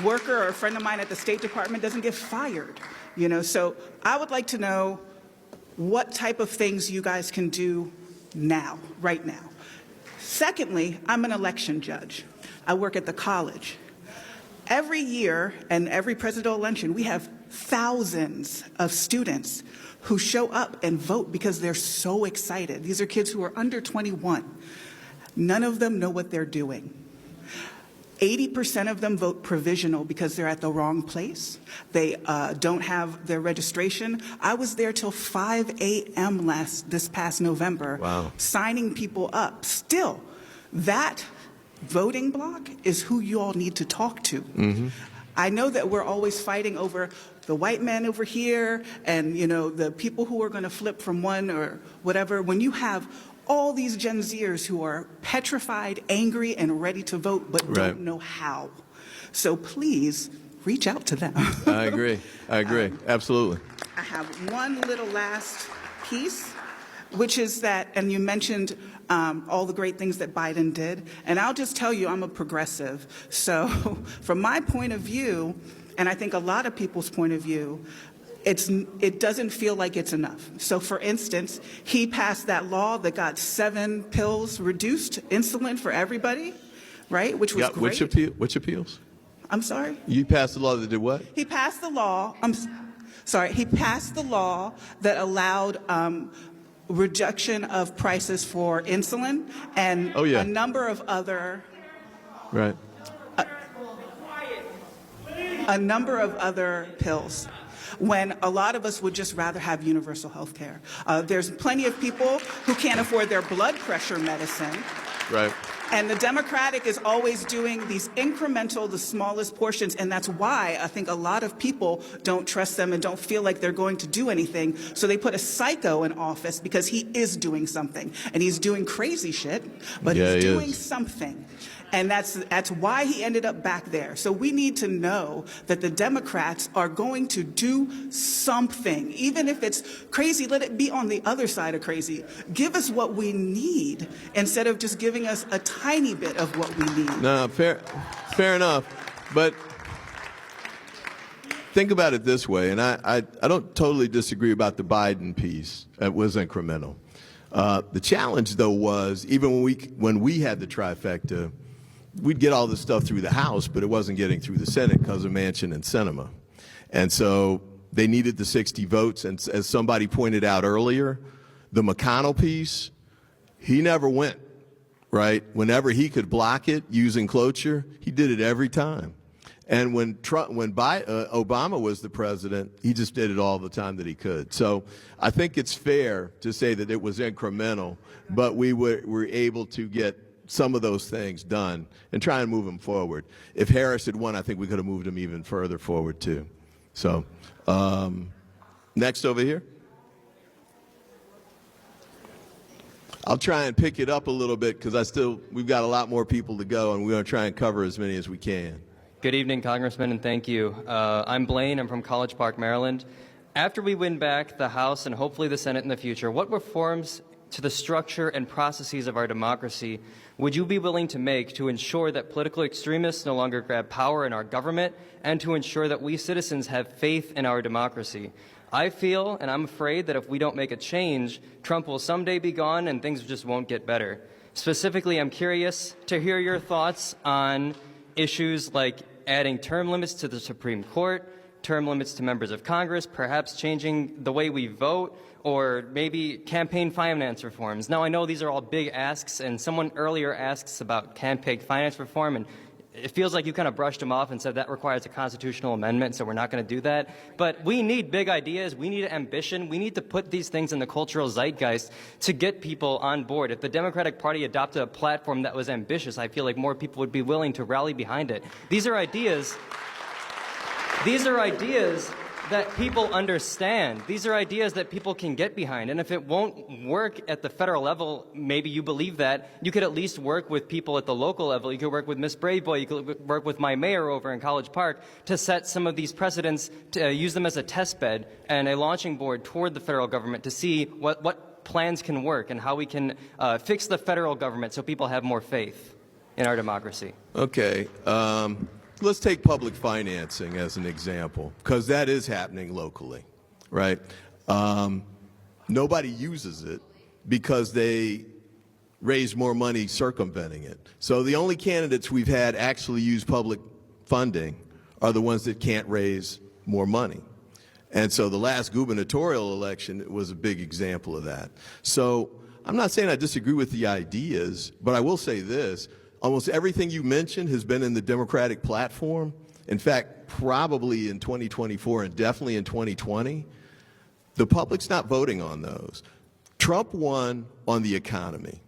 worker or a friend of mine at the State Department doesn't get fired. You know, so I would like to know what type of things you guys can do now, right now. Secondly, I'm an election judge. I work at the college. Every year and every presidential election, we have thousands of students who show up and vote because they're so excited. These are kids who are under 21. None of them know what they're doing. 80% of them vote provisional because they're at the wrong place. They don't have their registration. I was there till 5 a.m. this past November, wow, signing people up. Still, that voting block is who you all need to talk to. Mm-hmm. I know that we're always fighting over the white man over here and, you know, the people who are going to flip from one or whatever. When you have all these Gen Zers who are petrified, angry, and ready to vote but don't know how. So please reach out to them. I agree. I agree. Absolutely. I have one little last piece, which is that, and you mentioned all the great things that Biden did, and I'll just tell you I'm a progressive. So from my point of view, and I think a lot of people's point of view, it doesn't feel like it's enough. So for instance, he passed that law that got 7 pills reduced insulin for everybody, right? Which was great. Which appeals? I'm sorry? You passed the law that did what? He passed the law, he passed the law that allowed reduction of prices for insulin and a number of other a number of other pills, when a lot of us would just rather have universal health care. There's plenty of people who can't afford their blood pressure medicine. Right. And the Democratic is always doing these incremental, the smallest portions, and that's why I think a lot of people don't trust them and don't feel like they're going to do anything. So they put a psycho in office because he is doing something. And he's doing crazy shit, but he's doing something. And that's why he ended up back there. So we need to know that the Democrats are going to do something. Even if it's crazy, let it be on the other side of crazy. Give us what we need instead of just giving us a tiny bit of what we need. No, fair enough. But think about it this way, and I don't totally disagree about the Biden piece. It was incremental. The challenge, though, was even when we had the trifecta, we'd get all this stuff through the House, but it wasn't getting through the Senate because of Manchin and Sinema. And so they needed the 60 votes. And as somebody pointed out earlier, the McConnell piece, he never went, right? Whenever he could block it using cloture, he did it every time. And when Obama was the president, he just did it all the time that he could. So I think it's fair to say that it was incremental, but we were able to get some of those things done and try and move them forward. If Harris had won, I think we could have moved him even further forward too. So next over here. I'll try and pick it up a little bit because we've got a lot more people to go and we're going to try and cover as many as we can. Good evening, Congressman, and thank you. I'm Blaine. I'm from College Park, Maryland. After we win back the House and hopefully the Senate in the future, what reforms to the structure and processes of our democracy would you be willing to make to ensure that political extremists no longer grab power in our government and to ensure that we citizens have faith in our democracy? I feel, and I'm afraid, that if we don't make a change, Trump will someday be gone and things just won't get better. Specifically, I'm curious to hear your thoughts on issues like adding term limits to the Supreme Court, term limits to members of Congress, perhaps changing the way we vote, or maybe campaign finance reforms. Now, I know these are all big asks, and someone earlier asks about campaign finance reform, and it feels like you kind of brushed them off and said that requires a constitutional amendment, so we're not going to do that. But we need big ideas. We need ambition. We need to put these things in the cultural zeitgeist to get people on board. If the Democratic Party adopted a platform that was ambitious, I feel like more people would be willing to rally behind it. These are ideas that people understand. These are ideas that people can get behind. And if it won't work at the federal level, maybe you believe that, you could at least work with people at the local level. You could work with Miss Braveboy. You could work with my mayor over in College Park to set some of these precedents, to use them as a test bed and a launching board toward the federal government to see what plans can work and how we can fix the federal government so people have more faith in our democracy. Okay. Let's take public financing as an example, because that is happening locally, right? Nobody uses it because they raise more money circumventing it. So the only candidates we've had actually use public funding are the ones that can't raise more money. And so the last gubernatorial election was a big example of that. So I'm not saying I disagree with the ideas, but I will say this. Almost everything you mentioned has been in the Democratic platform. In fact, probably in 2024 and definitely in 2020. The public's not voting on those. Trump won on the economy.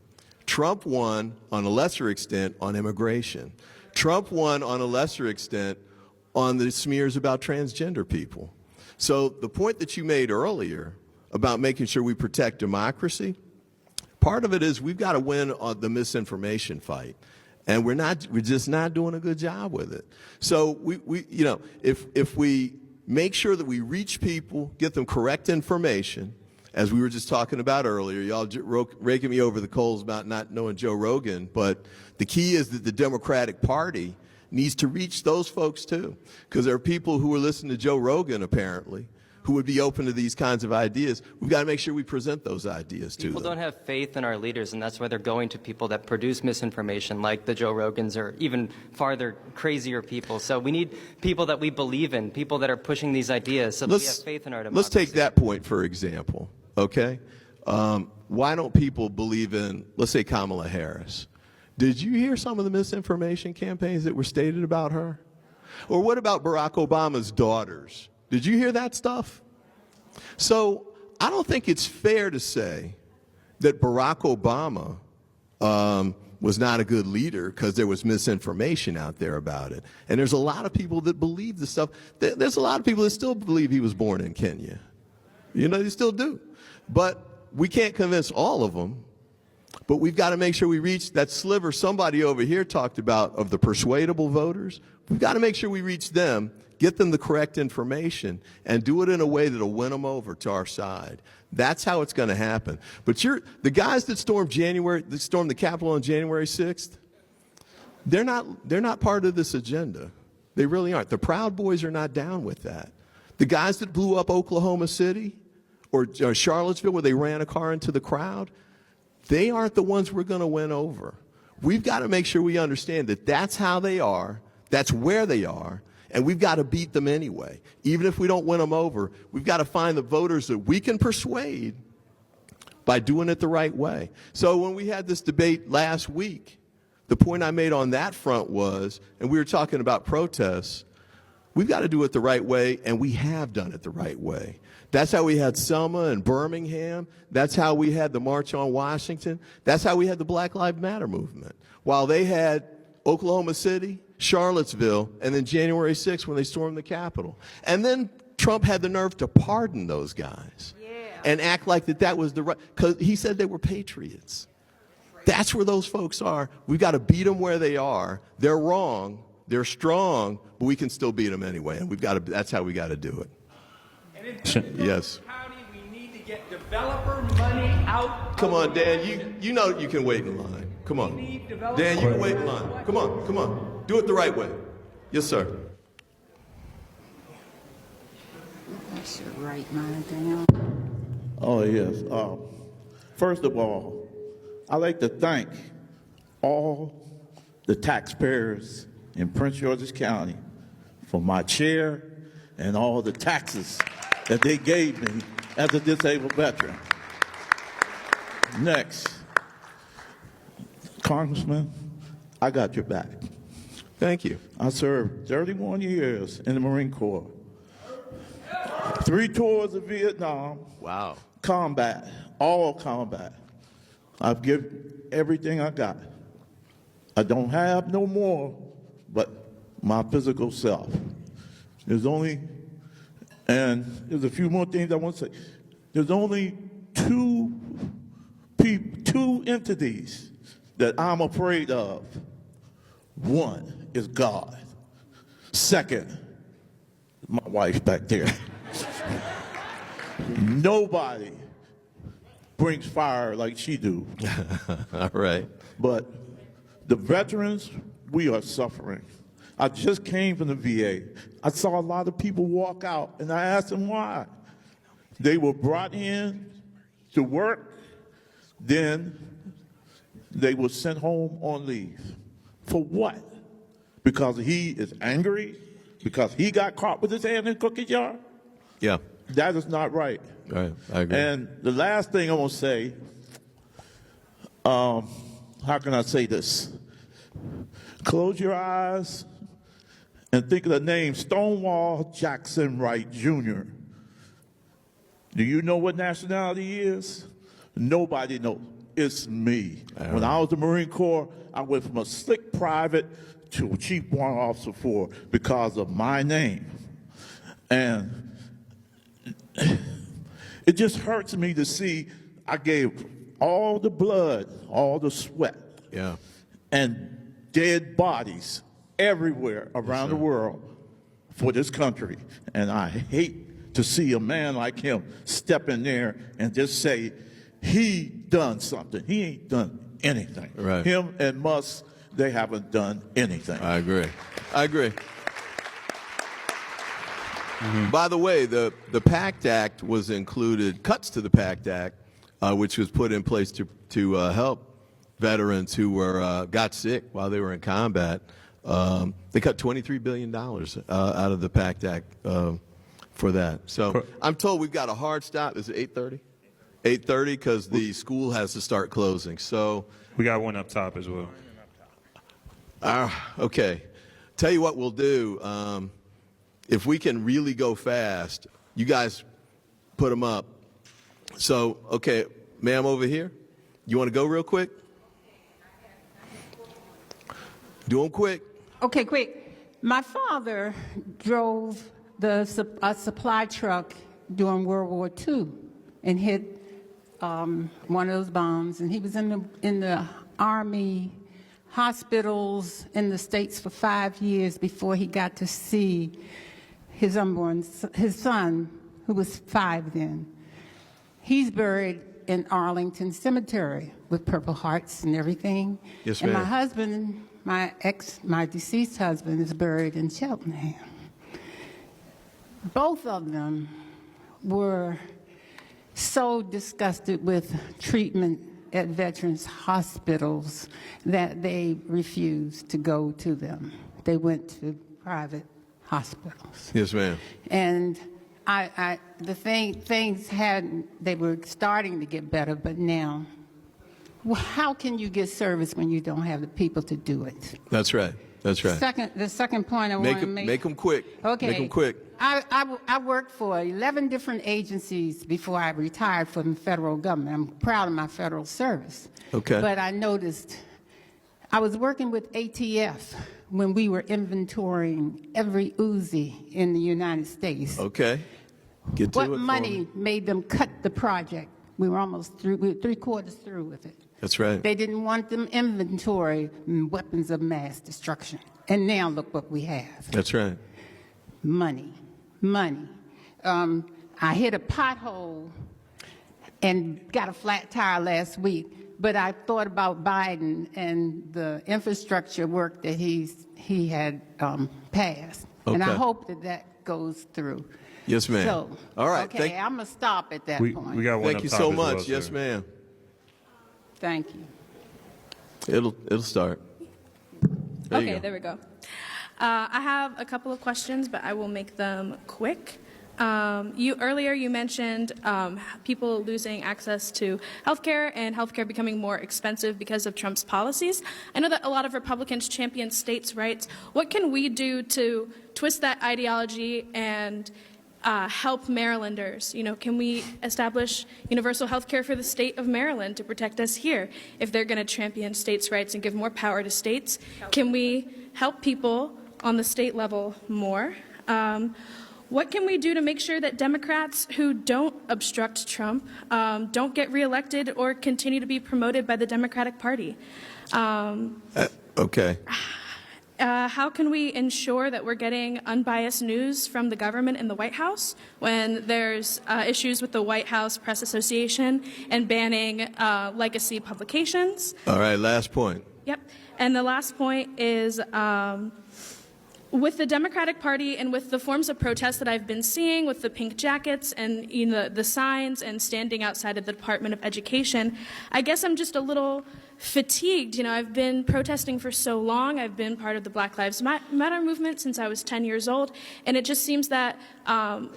Trump won on a lesser extent on immigration. Trump won on a lesser extent on the smears about transgender people. So the point that you made earlier about making sure we protect democracy, part of it is we've got to win on the misinformation fight. And we're just not doing a good job with it. So if we make sure that we reach people, get them correct information, as we were just talking about earlier, y'all raking me over the coals about not knowing Joe Rogan, but the key is that the Democratic Party needs to reach those folks too, because there are people who are listening to Joe Rogan apparently, who would be open to these kinds of ideas. We've got to make sure we present those ideas to them. People don't have faith in our leaders, and that's why they're going to people that produce misinformation like the Joe Rogans or even farther crazier people. So we need people that we believe in, people that are pushing these ideas so that we have faith in our democracy. Let's take that point for example, okay? Why don't people believe in, let's say, Kamala Harris? Did you hear some of the misinformation campaigns that were stated about her? Or what about Barack Obama's daughters? Did you hear that stuff? So I don't think it's fair to say that Barack Obama was not a good leader because there was misinformation out there about it. And there's a lot of people that believe the stuff. There's a lot of people that still believe he was born in Kenya. You know, they still do. But we can't convince all of them. But we've got to make sure we reach that sliver somebody over here talked about of the persuadable voters. We've got to make sure we reach them, get them the correct information, and do it in a way that'll win them over to our side. That's how it's going to happen. But the guys that stormed the Capitol on January 6th, they're not part of this agenda. They really aren't. The Proud Boys are not down with that. The guys that blew up Oklahoma City or Charlottesville where they ran a car into the crowd, they aren't the ones we're going to win over. We've got to make sure we understand that that's how they are, that's where they are, and we've got to beat them anyway. Even if we don't win them over, we've got to find the voters that we can persuade by doing it the right way. So when we had this debate last week, the point I made on that front was, and we were talking about protests, we've got to do it the right way, and we have done it the right way. That's how we had Selma and Birmingham. That's how we had the March on Washington. That's how we had the Black Lives Matter movement. While they had Oklahoma City, Charlottesville, and then January 6th when they stormed the Capitol. And then Trump had the nerve to pardon those guys and act like that was the right, because he said they were patriots. That's where those folks are. We've got to beat them where they are. They're wrong. They're strong, but we can still beat them anyway. And that's how we got to do it. And in Yes. County, we need to get developer money out. Come on, Dan, you know you can wait in line. Come on. Dan, you can wait in line. Come on, come on. Do it the right way. Yes, sir. I should write mine down. Oh, yes. First of all, I'd like to thank all the taxpayers in Prince George's County for my chair and all the taxes that they gave me as a disabled veteran. Next, Congressman, I got your back. Thank you. I served 31 years in the Marine Corps. 3 tours of Vietnam. Wow. Combat, all combat. I've given everything I got. I don't have no more but my physical self. There's only, and there's a few more things I want to say. There's only two entities that I'm afraid of. One is God. Second, my wife back there. Nobody brings fire like she do. All right. But the veterans, we are suffering. I just came from the VA. I saw a lot of people walk out, and I asked them why. They were brought in to work, then they were sent home on leave. For what? Because he is angry? Because he got caught with his hand in the cookie jar? Yeah. That is not right. Right, I agree. And the last thing I want to say, how can I say this? Close your eyes and think of the name Stonewall Jackson Wright Jr. Do you know what nationality he is? Nobody knows. It's me. When I was in the Marine Corps, I went from a slick private to a Chief Warrant Officer 4 because of my name. And it just hurts me to see I gave all the blood, all the sweat, and dead bodies everywhere around the world for this country. And I hate to see a man like him step in there and just say, he done something. He ain't done anything. Right. Him and Musk, they haven't done anything. I agree. I agree. By the way, the PACT Act was included, cuts to the PACT Act, which was put in place to help veterans who were got sick while they were in combat. They cut $23 billion out of the PACT Act for that. So I'm told we've got a hard stop. Is it 8:30? 8:30 because the school has to start closing. So we got one up top as well. Okay. Tell you what we'll do. If we can really go fast, you guys put them up. So, okay, ma'am over here, you want to go real quick? Do them quick. Okay, quick. My father drove a supply truck during World War II and hit one of those bombs, and he was in the Army hospitals in the States for 5 years before he got to see his son, who was 5 then. He's buried in Arlington Cemetery with Purple Hearts and everything. Yes, and ma'am. my husband, my deceased husband, is buried in Cheltenham. Both of them were so disgusted with treatment at veterans hospitals that they refused to go to them. They went to private hospitals. Yes, ma'am. And they were starting to get better, but now, how can you get service when you don't have the people to do it? That's right. That's right. The second point I want to make. Make them quick. Okay. Make them quick. I worked for 11 different agencies before I retired from the federal government. I'm proud of my federal service. Okay. But I noticed I was working with ATF when we were inventorying every Uzi in the United States. Okay. Get to it. What money made them cut the project? We were almost through, we were 3/4 through with it. That's right. They didn't want them inventory weapons of mass destruction. And now look what we have. That's right. Money. I hit a pothole and got a flat tire last week. But I thought about Biden and the infrastructure work that he had passed. And I Okay. hope that that goes through. Yes, ma'am. So, All right. okay, I'm going to stop at that point. We got one Thank up you top so as well, much. Yes, sir. ma'am. Thank you. It'll start. There you Okay, go. there we go. I have a couple of questions, but I will make them quick. Earlier you mentioned people losing access to healthcare and healthcare becoming more expensive because of Trump's policies. I know that a lot of Republicans champion states' rights. What can we do to twist that ideology and help Marylanders? You know, can we establish universal health care for the state of Maryland to protect us here? If they're going to champion states' rights and give more power to states, can we help people on the state level more? What can we do to make sure that Democrats who don't obstruct Trump don't get reelected or continue to be promoted by the Democratic Party? Okay. How can we ensure that we're getting unbiased news from the government and the White House when there's issues with the White House Press Association and banning legacy publications? All right, last point. Yep. And the last point is with the Democratic Party and with the forms of protest that I've been seeing with the pink jackets and the signs and standing outside of the Department of Education, I guess I'm just a little fatigued. You know, I've been protesting for so long. I've been part of the Black Lives Matter movement since I was 10 years old, and it just seems that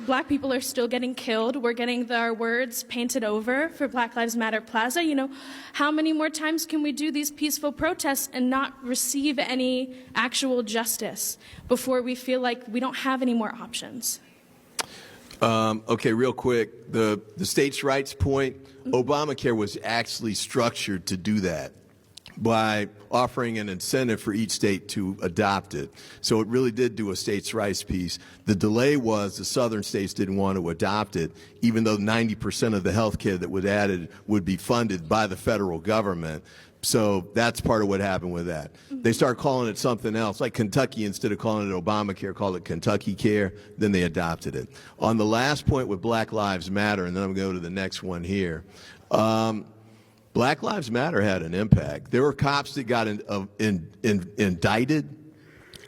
black people are still getting killed. We're getting our words painted over for Black Lives Matter Plaza. You know, how many more times can we do these peaceful protests and not receive any actual justice before we feel like we don't have any more options? Okay, real quick, the states' rights point, Obamacare was actually structured to do that by offering an incentive for each state to adopt it. So it really did do a states' rights piece. The delay was the southern states didn't want to adopt it, even though 90% of the health care that was added would be funded by the federal government. So that's part of what happened with that. They start calling it something else, like Kentucky, instead of calling it Obamacare, called it Kentucky Care, then they adopted it. On the last point with Black Lives Matter, and then I'm going to go to the next one here, Black Lives Matter had an impact. There were cops that got indicted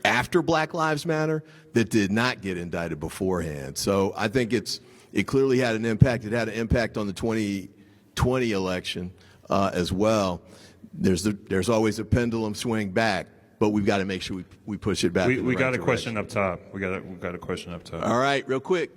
after Black Lives Matter that did not get indicted beforehand. So I think it clearly had an impact. It had an impact on the 2020 election as well. There's always a pendulum swing back, but we've got to make sure we push it back. We got a question up top. We got a question up top. All right, real quick.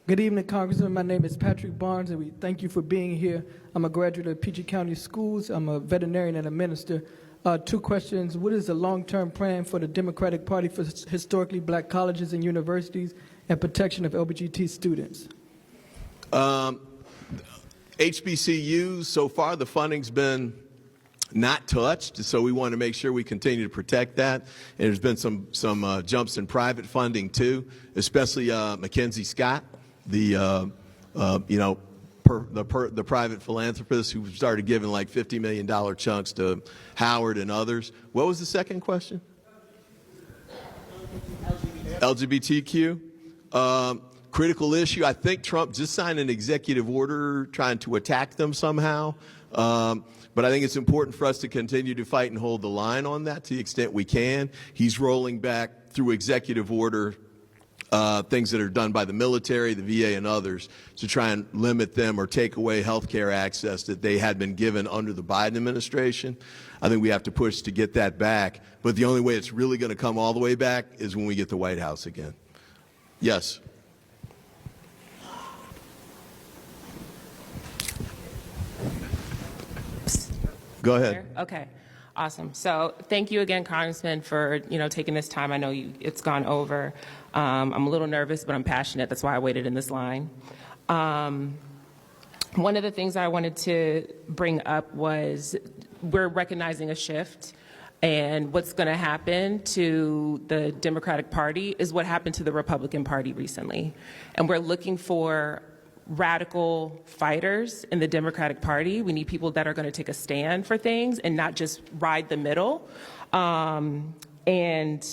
Good evening, Congressman. My name is Patrick Barnes, and we thank you for being here. I'm a graduate of PG County Schools. I'm a veterinarian and a minister. 2 questions. What is the long-term plan for the Democratic Party for historically black colleges and universities and protection of LGBT students? HBCUs, so far the funding's been not touched, so we want to make sure we continue to protect that. And there's been some jumps in private funding too, especially Mackenzie Scott, the private philanthropist who started giving like $50 million chunks to Howard and others. What was the second question? LGBTQ. Critical issue. I think Trump just signed an executive order trying to attack them somehow. But I think it's important for us to continue to fight and hold the line on that to the extent we can. He's rolling back through executive order things that are done by the military, the VA, and others to try and limit them or take away health care access that they had been given under the Biden administration. I think we have to push to get that back. But the only way it's really going to come all the way back is when we get the White House again. Yes. Go ahead. Okay, awesome. So thank you again, Congressman, for taking this time. I know it's gone over. I'm a little nervous, but I'm passionate. That's why I waited in this line. One of the things I wanted to bring up was we're recognizing a shift, and what's going to happen to the Democratic Party is what happened to the Republican Party recently, and we're looking for radical fighters in the Democratic Party. We need people that are going to take a stand for things and not just ride the middle. And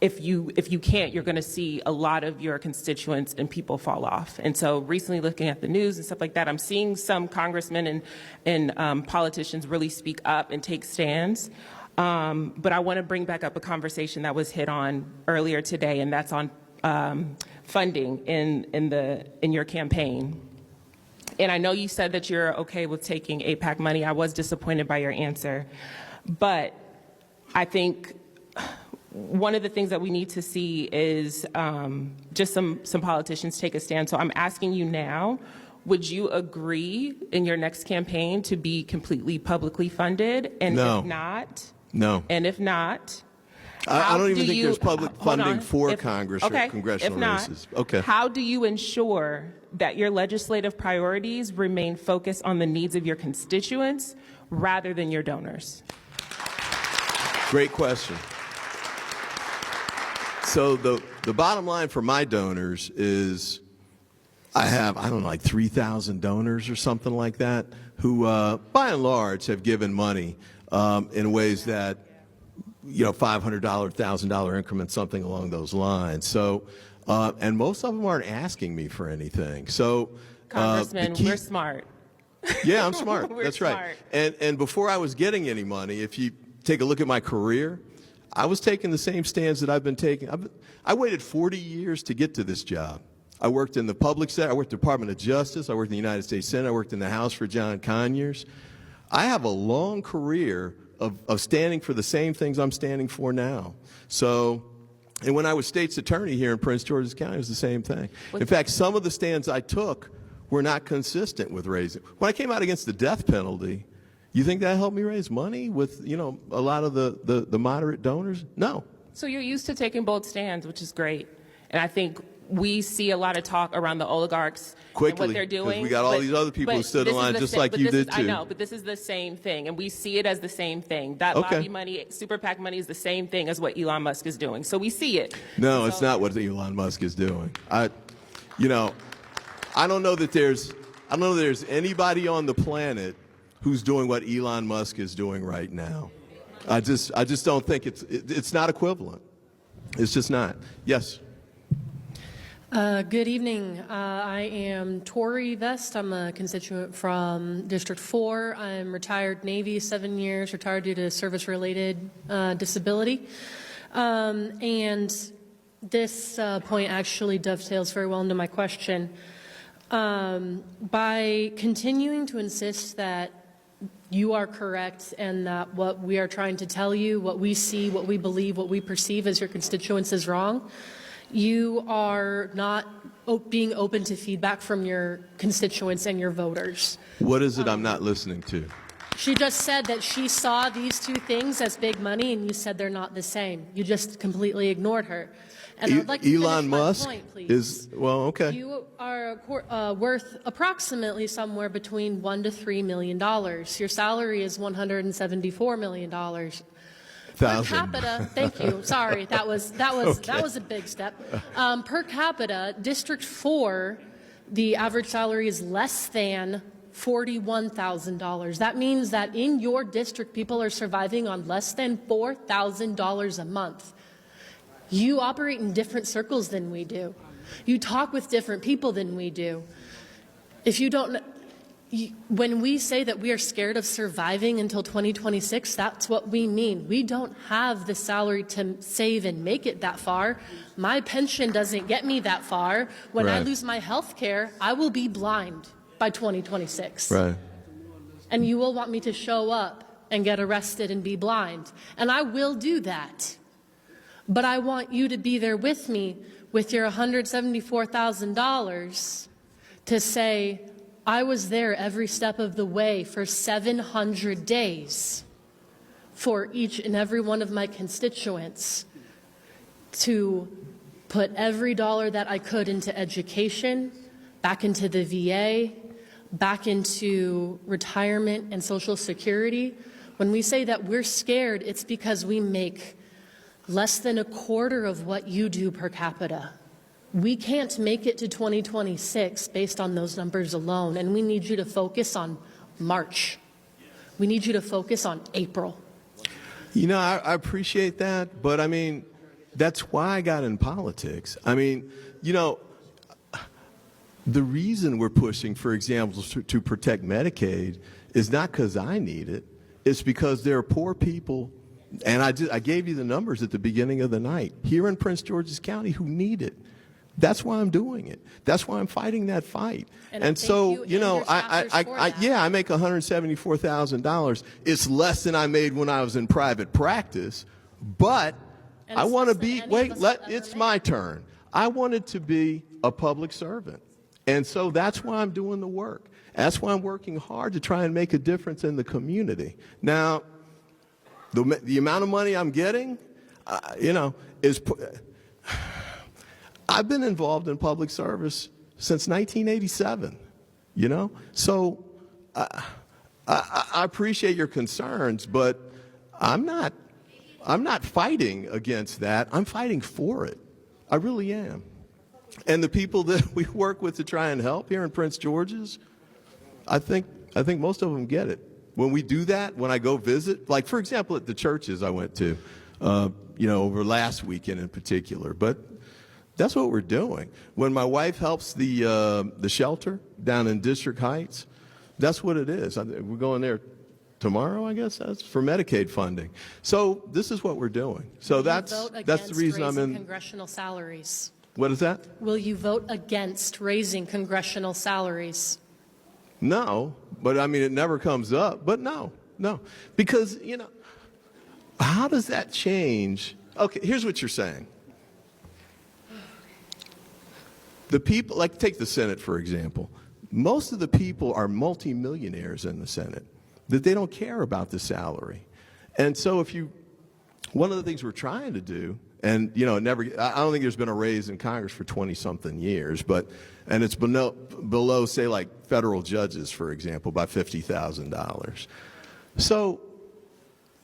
if you can't, you're going to see a lot of your constituents and people fall off. And so recently looking at the news and stuff like that, I'm seeing some congressmen and politicians really speak up and take stands. But I want to bring back up a conversation that was hit on earlier today, and that's on funding in your campaign. And I know you said that you're okay with taking AIPAC money. I was disappointed by your answer. But I think one of the things that we need to see is just some politicians take a stand. So I'm asking you now, would you agree in your next campaign to be completely publicly funded? And No. if not? No. And if not? I don't even think you, there's public funding for if, Congress okay, or congressional if not, races. Okay. How do you ensure that your legislative priorities remain focused on the needs of your constituents rather than your donors? Great question. So the bottom line for my donors is I have, I don't know, like 3,000 donors or something like that who, by and large, have given money in ways that, you know, $500, $1,000 increments, something along those lines. So, and most of them aren't asking me for anything. So, Congressman, we're smart. Yeah, I'm smart. We're That's smart. right. And before I was getting any money, if you take a look at my career, I was taking the same stands that I've been taking. I waited 40 years to get to this job. I worked in the public sector. I worked in the Department of Justice. I worked in the United States Senate. I worked in the House for John Conyers. I have a long career of standing for the same things I'm standing for now. So, and when I was state's attorney here in Prince George's County, it was the same thing. In fact, some of the stands I took were not consistent with raising. When I came out against the death penalty, you think that helped me raise money with, you know, a lot of the moderate donors? No. So you're used to taking bold stands, which is great. And I think we see a lot of talk around the oligarchs and what they're doing. Because we got all these other people who stood in line just like you did too. I know, but this is the same thing, and we see it as the same thing. That lobby money, super PAC money, is the same thing as what Elon Musk is doing. So we see it. No, it's not what Elon Musk is doing. You know, I don't know that there's anybody on the planet who's doing what Elon Musk is doing right now. I just don't think it's not equivalent. It's just not. Yes. Good evening. I am Tori Vest. I'm a constituent from District 4. I'm retired Navy, 7 years, retired due to service-related disability. And this point actually dovetails very well into my question. By continuing to insist that you are correct and that what we are trying to tell you, what we see, what we believe, what we perceive as your constituents is wrong, you are not being open to feedback from your constituents and your voters. What is it I'm not listening to? She just said that she saw these two things as big money, and you said they're not the same. You just completely ignored her. And I'd like to Elon finish my Musk point, please. is, well, okay. You are worth approximately somewhere between $1 to $3 million. Your salary is $174 million. Per capita, thank you. Sorry, that was a big step. Per capita, District 4, the average salary is less than $41,000. That means that in your district, people are surviving on less than $4,000 a month. You operate in different circles than we do. You talk with different people than we do. If you don't, when we say that we are scared of surviving until 2026, that's what we mean. We don't have the salary to save and make it that far. My pension doesn't get me that far. When I lose my health care, I will be blind by 2026. Right. And you will want me to show up and get arrested and be blind. And I will do that. But I want you to be there with me with your $174,000 to say, I was there every step of the way for 700 days for each and every one of my constituents to put every dollar that I could into education, back into the VA, back into retirement and Social Security. When we say that we're scared, it's because we make less than a quarter of what you do per capita. We can't make it to 2026 based on those numbers alone, and we need you to focus on March. We need you to focus on April. You know, I appreciate that, but I mean, That's why I got in politics. I mean, you know, the reason we're pushing, for example, to protect Medicaid is not because I need it. It's because there are poor people, and I gave you the numbers at the beginning of the night, here in Prince George's County who need it. That's why I'm doing it. That's why I'm fighting that fight. And so, you know, I make $174,000. It's less than I made when I was in private practice, but I want to be, it's my turn. I wanted to be a public servant. And so that's why I'm doing the work. That's why I'm working hard to try and make a difference in the community. Now, the amount of money I'm getting, you know, is, I've been involved in public service since 1987, you know? So I appreciate your concerns, but I'm not fighting against that. I'm fighting for it. I really am. And the people that we work with to try and help here in Prince George's, I think most of them get it. When we do that, when I go visit, like for example at the churches I went to, you know, over last weekend in particular, but that's what we're doing. When my wife helps the shelter down in District Heights, that's what it is. We're going there tomorrow, I guess. That's for Medicaid funding. So this is what we're doing. So that's the reason I'm in congressional salaries. What is that? Will you vote against raising congressional salaries? No, but I mean, it never comes up. But no. Because, you know, how does that change? Okay, here's what you're saying. The people, like take the Senate, for example. Most of the people are multimillionaires in the Senate, that they don't care about the salary. And so one of the things we're trying to do, and you know, I don't think there's been a raise in Congress for 20-something years, and it's below, say, like federal judges, for example, by $50,000. So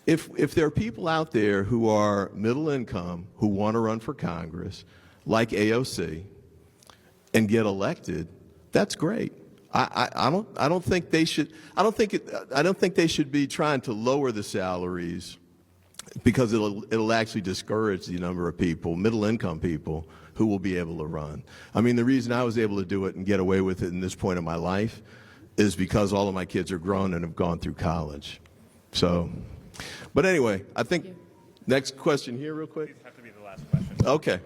if there are people out there who are middle income, who want to run for Congress, like AOC, and get elected, that's great. I don't think they should be trying to lower the salaries, because it'll actually discourage the number of people, middle income people, who will be able to run. I mean, the reason I was able to do it and get away with it in this point of my life is because all of my kids are grown and have gone through college. So, but anyway, I think next question here real quick. These have to be the last question. Okay.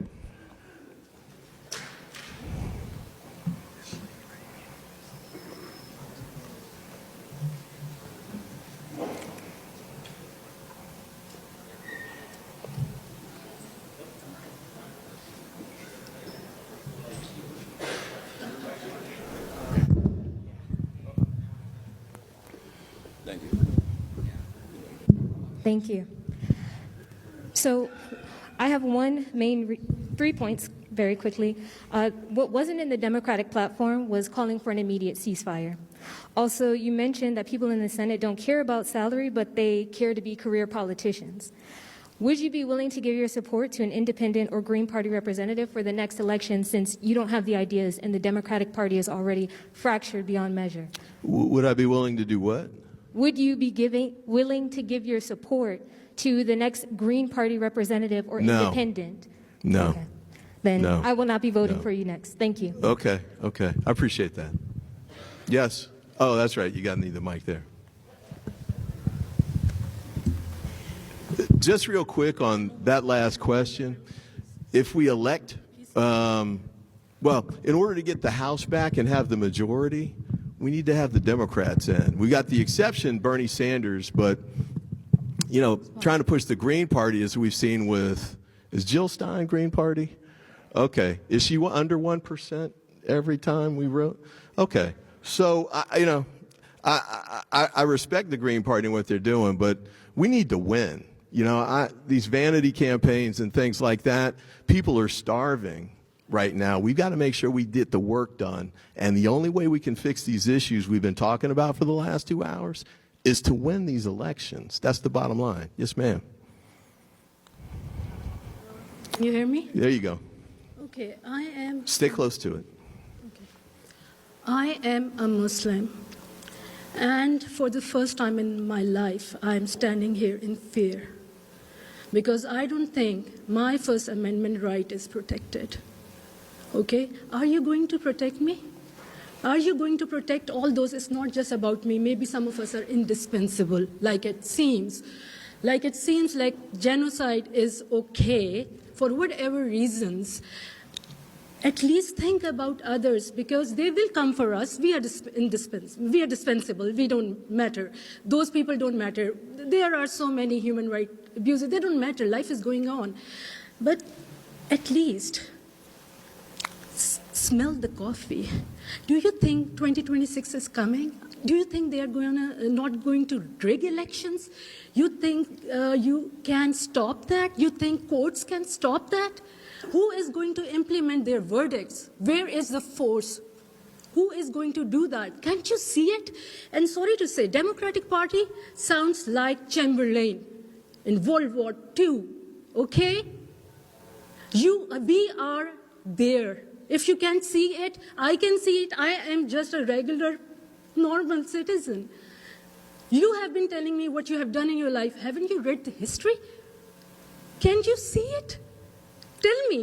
Thank you. So I have one main 3 points very quickly. What wasn't in the Democratic platform was calling for an immediate ceasefire. Also, you mentioned that people in the Senate don't care about salary, but they care to be career politicians. Would you be willing to give your support to an independent or Green Party representative for the next election, since you don't have the ideas and the Democratic Party is already fractured beyond measure? Would I be willing to do what? Would you be willing to give your support to the next Green Party representative or independent? No. Okay. Then No. I will not be voting for you next. Thank you. Okay. I appreciate that. Yes. Oh, that's right. You got to need the mic there. Just real quick on that last question. If we elect, in order to get the House back and have the majority, we need to have the Democrats in. We got the exception, Bernie Sanders, but, you know, trying to push the Green Party, as we've seen with, is Jill Stein Green Party? Okay. Is she under 1% every time we wrote? Okay. So, I respect the Green Party and what they're doing, but we need to win. You know, these vanity campaigns and things like that, people are starving right now. We've got to make sure we get the work done. And the only way we can fix these issues we've been talking about for the last 2 hours is to win these elections. That's the bottom line. Yes, ma'am. You hear me? There you go. Okay, I am... Stay close to it. Okay. I am a Muslim. And for the first time in my life, I am standing here in fear. because I don't think my First Amendment right is protected. Okay? Are you going to protect me? Are you going to protect all those? It's not just about me. Maybe some of us are indispensable, like it seems. Like it seems like genocide is okay for whatever reasons. At least think about others, because they will come for us. We are dispensable. We don't matter. Those people don't matter. There are so many human rights abuses. They don't matter. Life is going on. But at least smell the coffee. Do you think 2026 is coming? Do you think they are not going to rig elections? You think you can stop that? You think courts can stop that? Who is going to implement their verdicts? Where is the force? Who is going to do that? Can't you see it? And sorry to say, Democratic Party sounds like Chamberlain in World War II, okay? We are there. If you can't see it, I can see it. I am just a regular, normal citizen. You have been telling me what you have done in your life. Haven't you read the history? Can't you see it?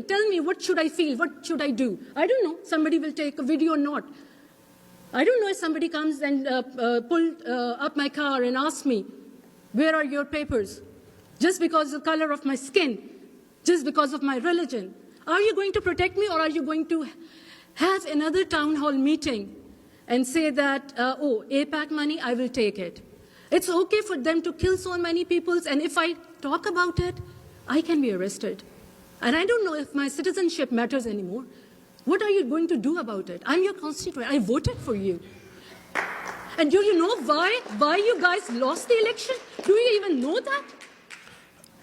Tell me, what should I feel? What should I do? I don't know. Somebody will take a video or not. I don't know if somebody comes and pull up my car and asks me, where are your papers? Just because of the color of my skin, just because of my religion. Are you going to protect me, or are you going to have another town hall meeting and say that, oh, APAC money, I will take it. It's okay for them to kill so many people, and if I talk about it, I can be arrested. And I don't know if my citizenship matters anymore. What are you going to do about it? I'm your constituent. I voted for you. And do you know why you guys lost the election? Do you even know that?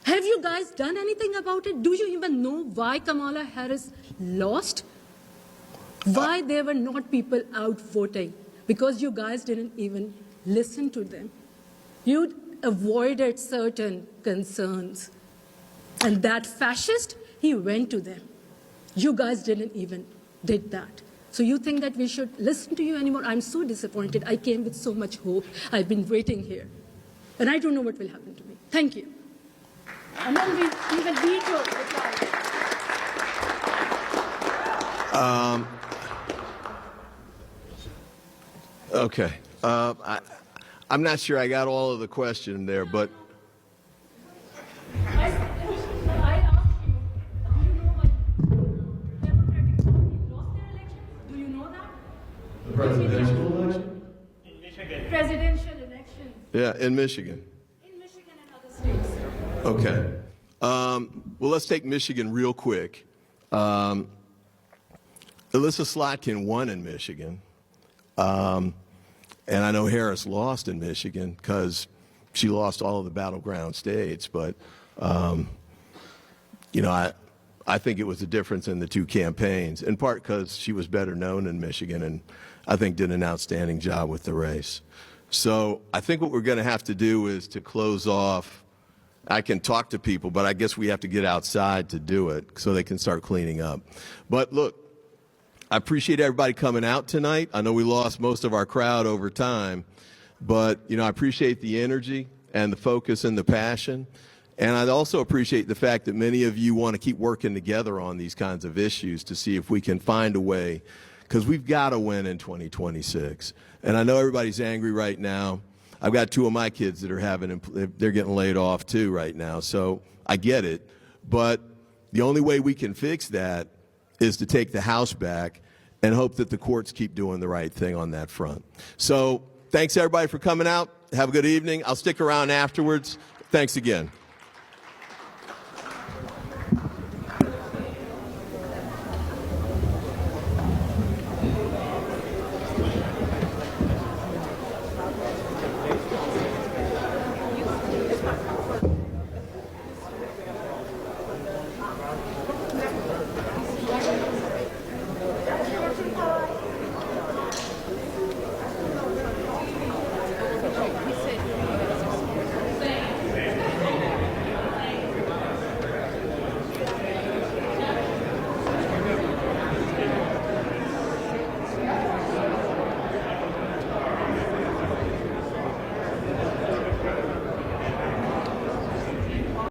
Have you guys done anything about it? Do you even know why Kamala Harris lost? Why there were not people out voting? Because you guys didn't even listen to them. You avoided certain concerns. And that fascist, he went to them. You guys didn't even did that. So you think that we should listen to you anymore? I'm so disappointed. I came with so much hope. I've been waiting here. And I don't know what will happen to me. Thank you. And then we even veto the Okay. I'm not sure I got all of the question there, but I asked you, do you know why the Democratic Party lost their election? Do you know that? the presidential election? In Michigan. Presidential election. Yeah, in Michigan. In Michigan and other states. Okay. Well, let's take Michigan real quick. Alyssa Slotkin won in Michigan. And I know Harris lost in Michigan because she lost all of the battleground states. But, you know, I think it was the difference in the two campaigns, in part because she was better known in Michigan and I think did an outstanding job with the race. So I think what we're going to have to do is to close off. I can talk to people, but I guess we have to get outside to do it so they can start cleaning up. But look, I appreciate everybody coming out tonight. I know we lost most of our crowd over time, but you know, I appreciate the energy and the focus and the passion. And I also appreciate the fact that many of you want to keep working together on these kinds of issues to see if we can find a way, because we've got to win in 2026. And I know everybody's angry right now. I've got two of my kids that are they're getting laid off too right now, so I get it. But the only way we can fix that is to take the House back and hope that the courts keep doing the right thing on that front. So thanks everybody for coming out. Have a good evening. I'll stick around afterwards. Thanks again.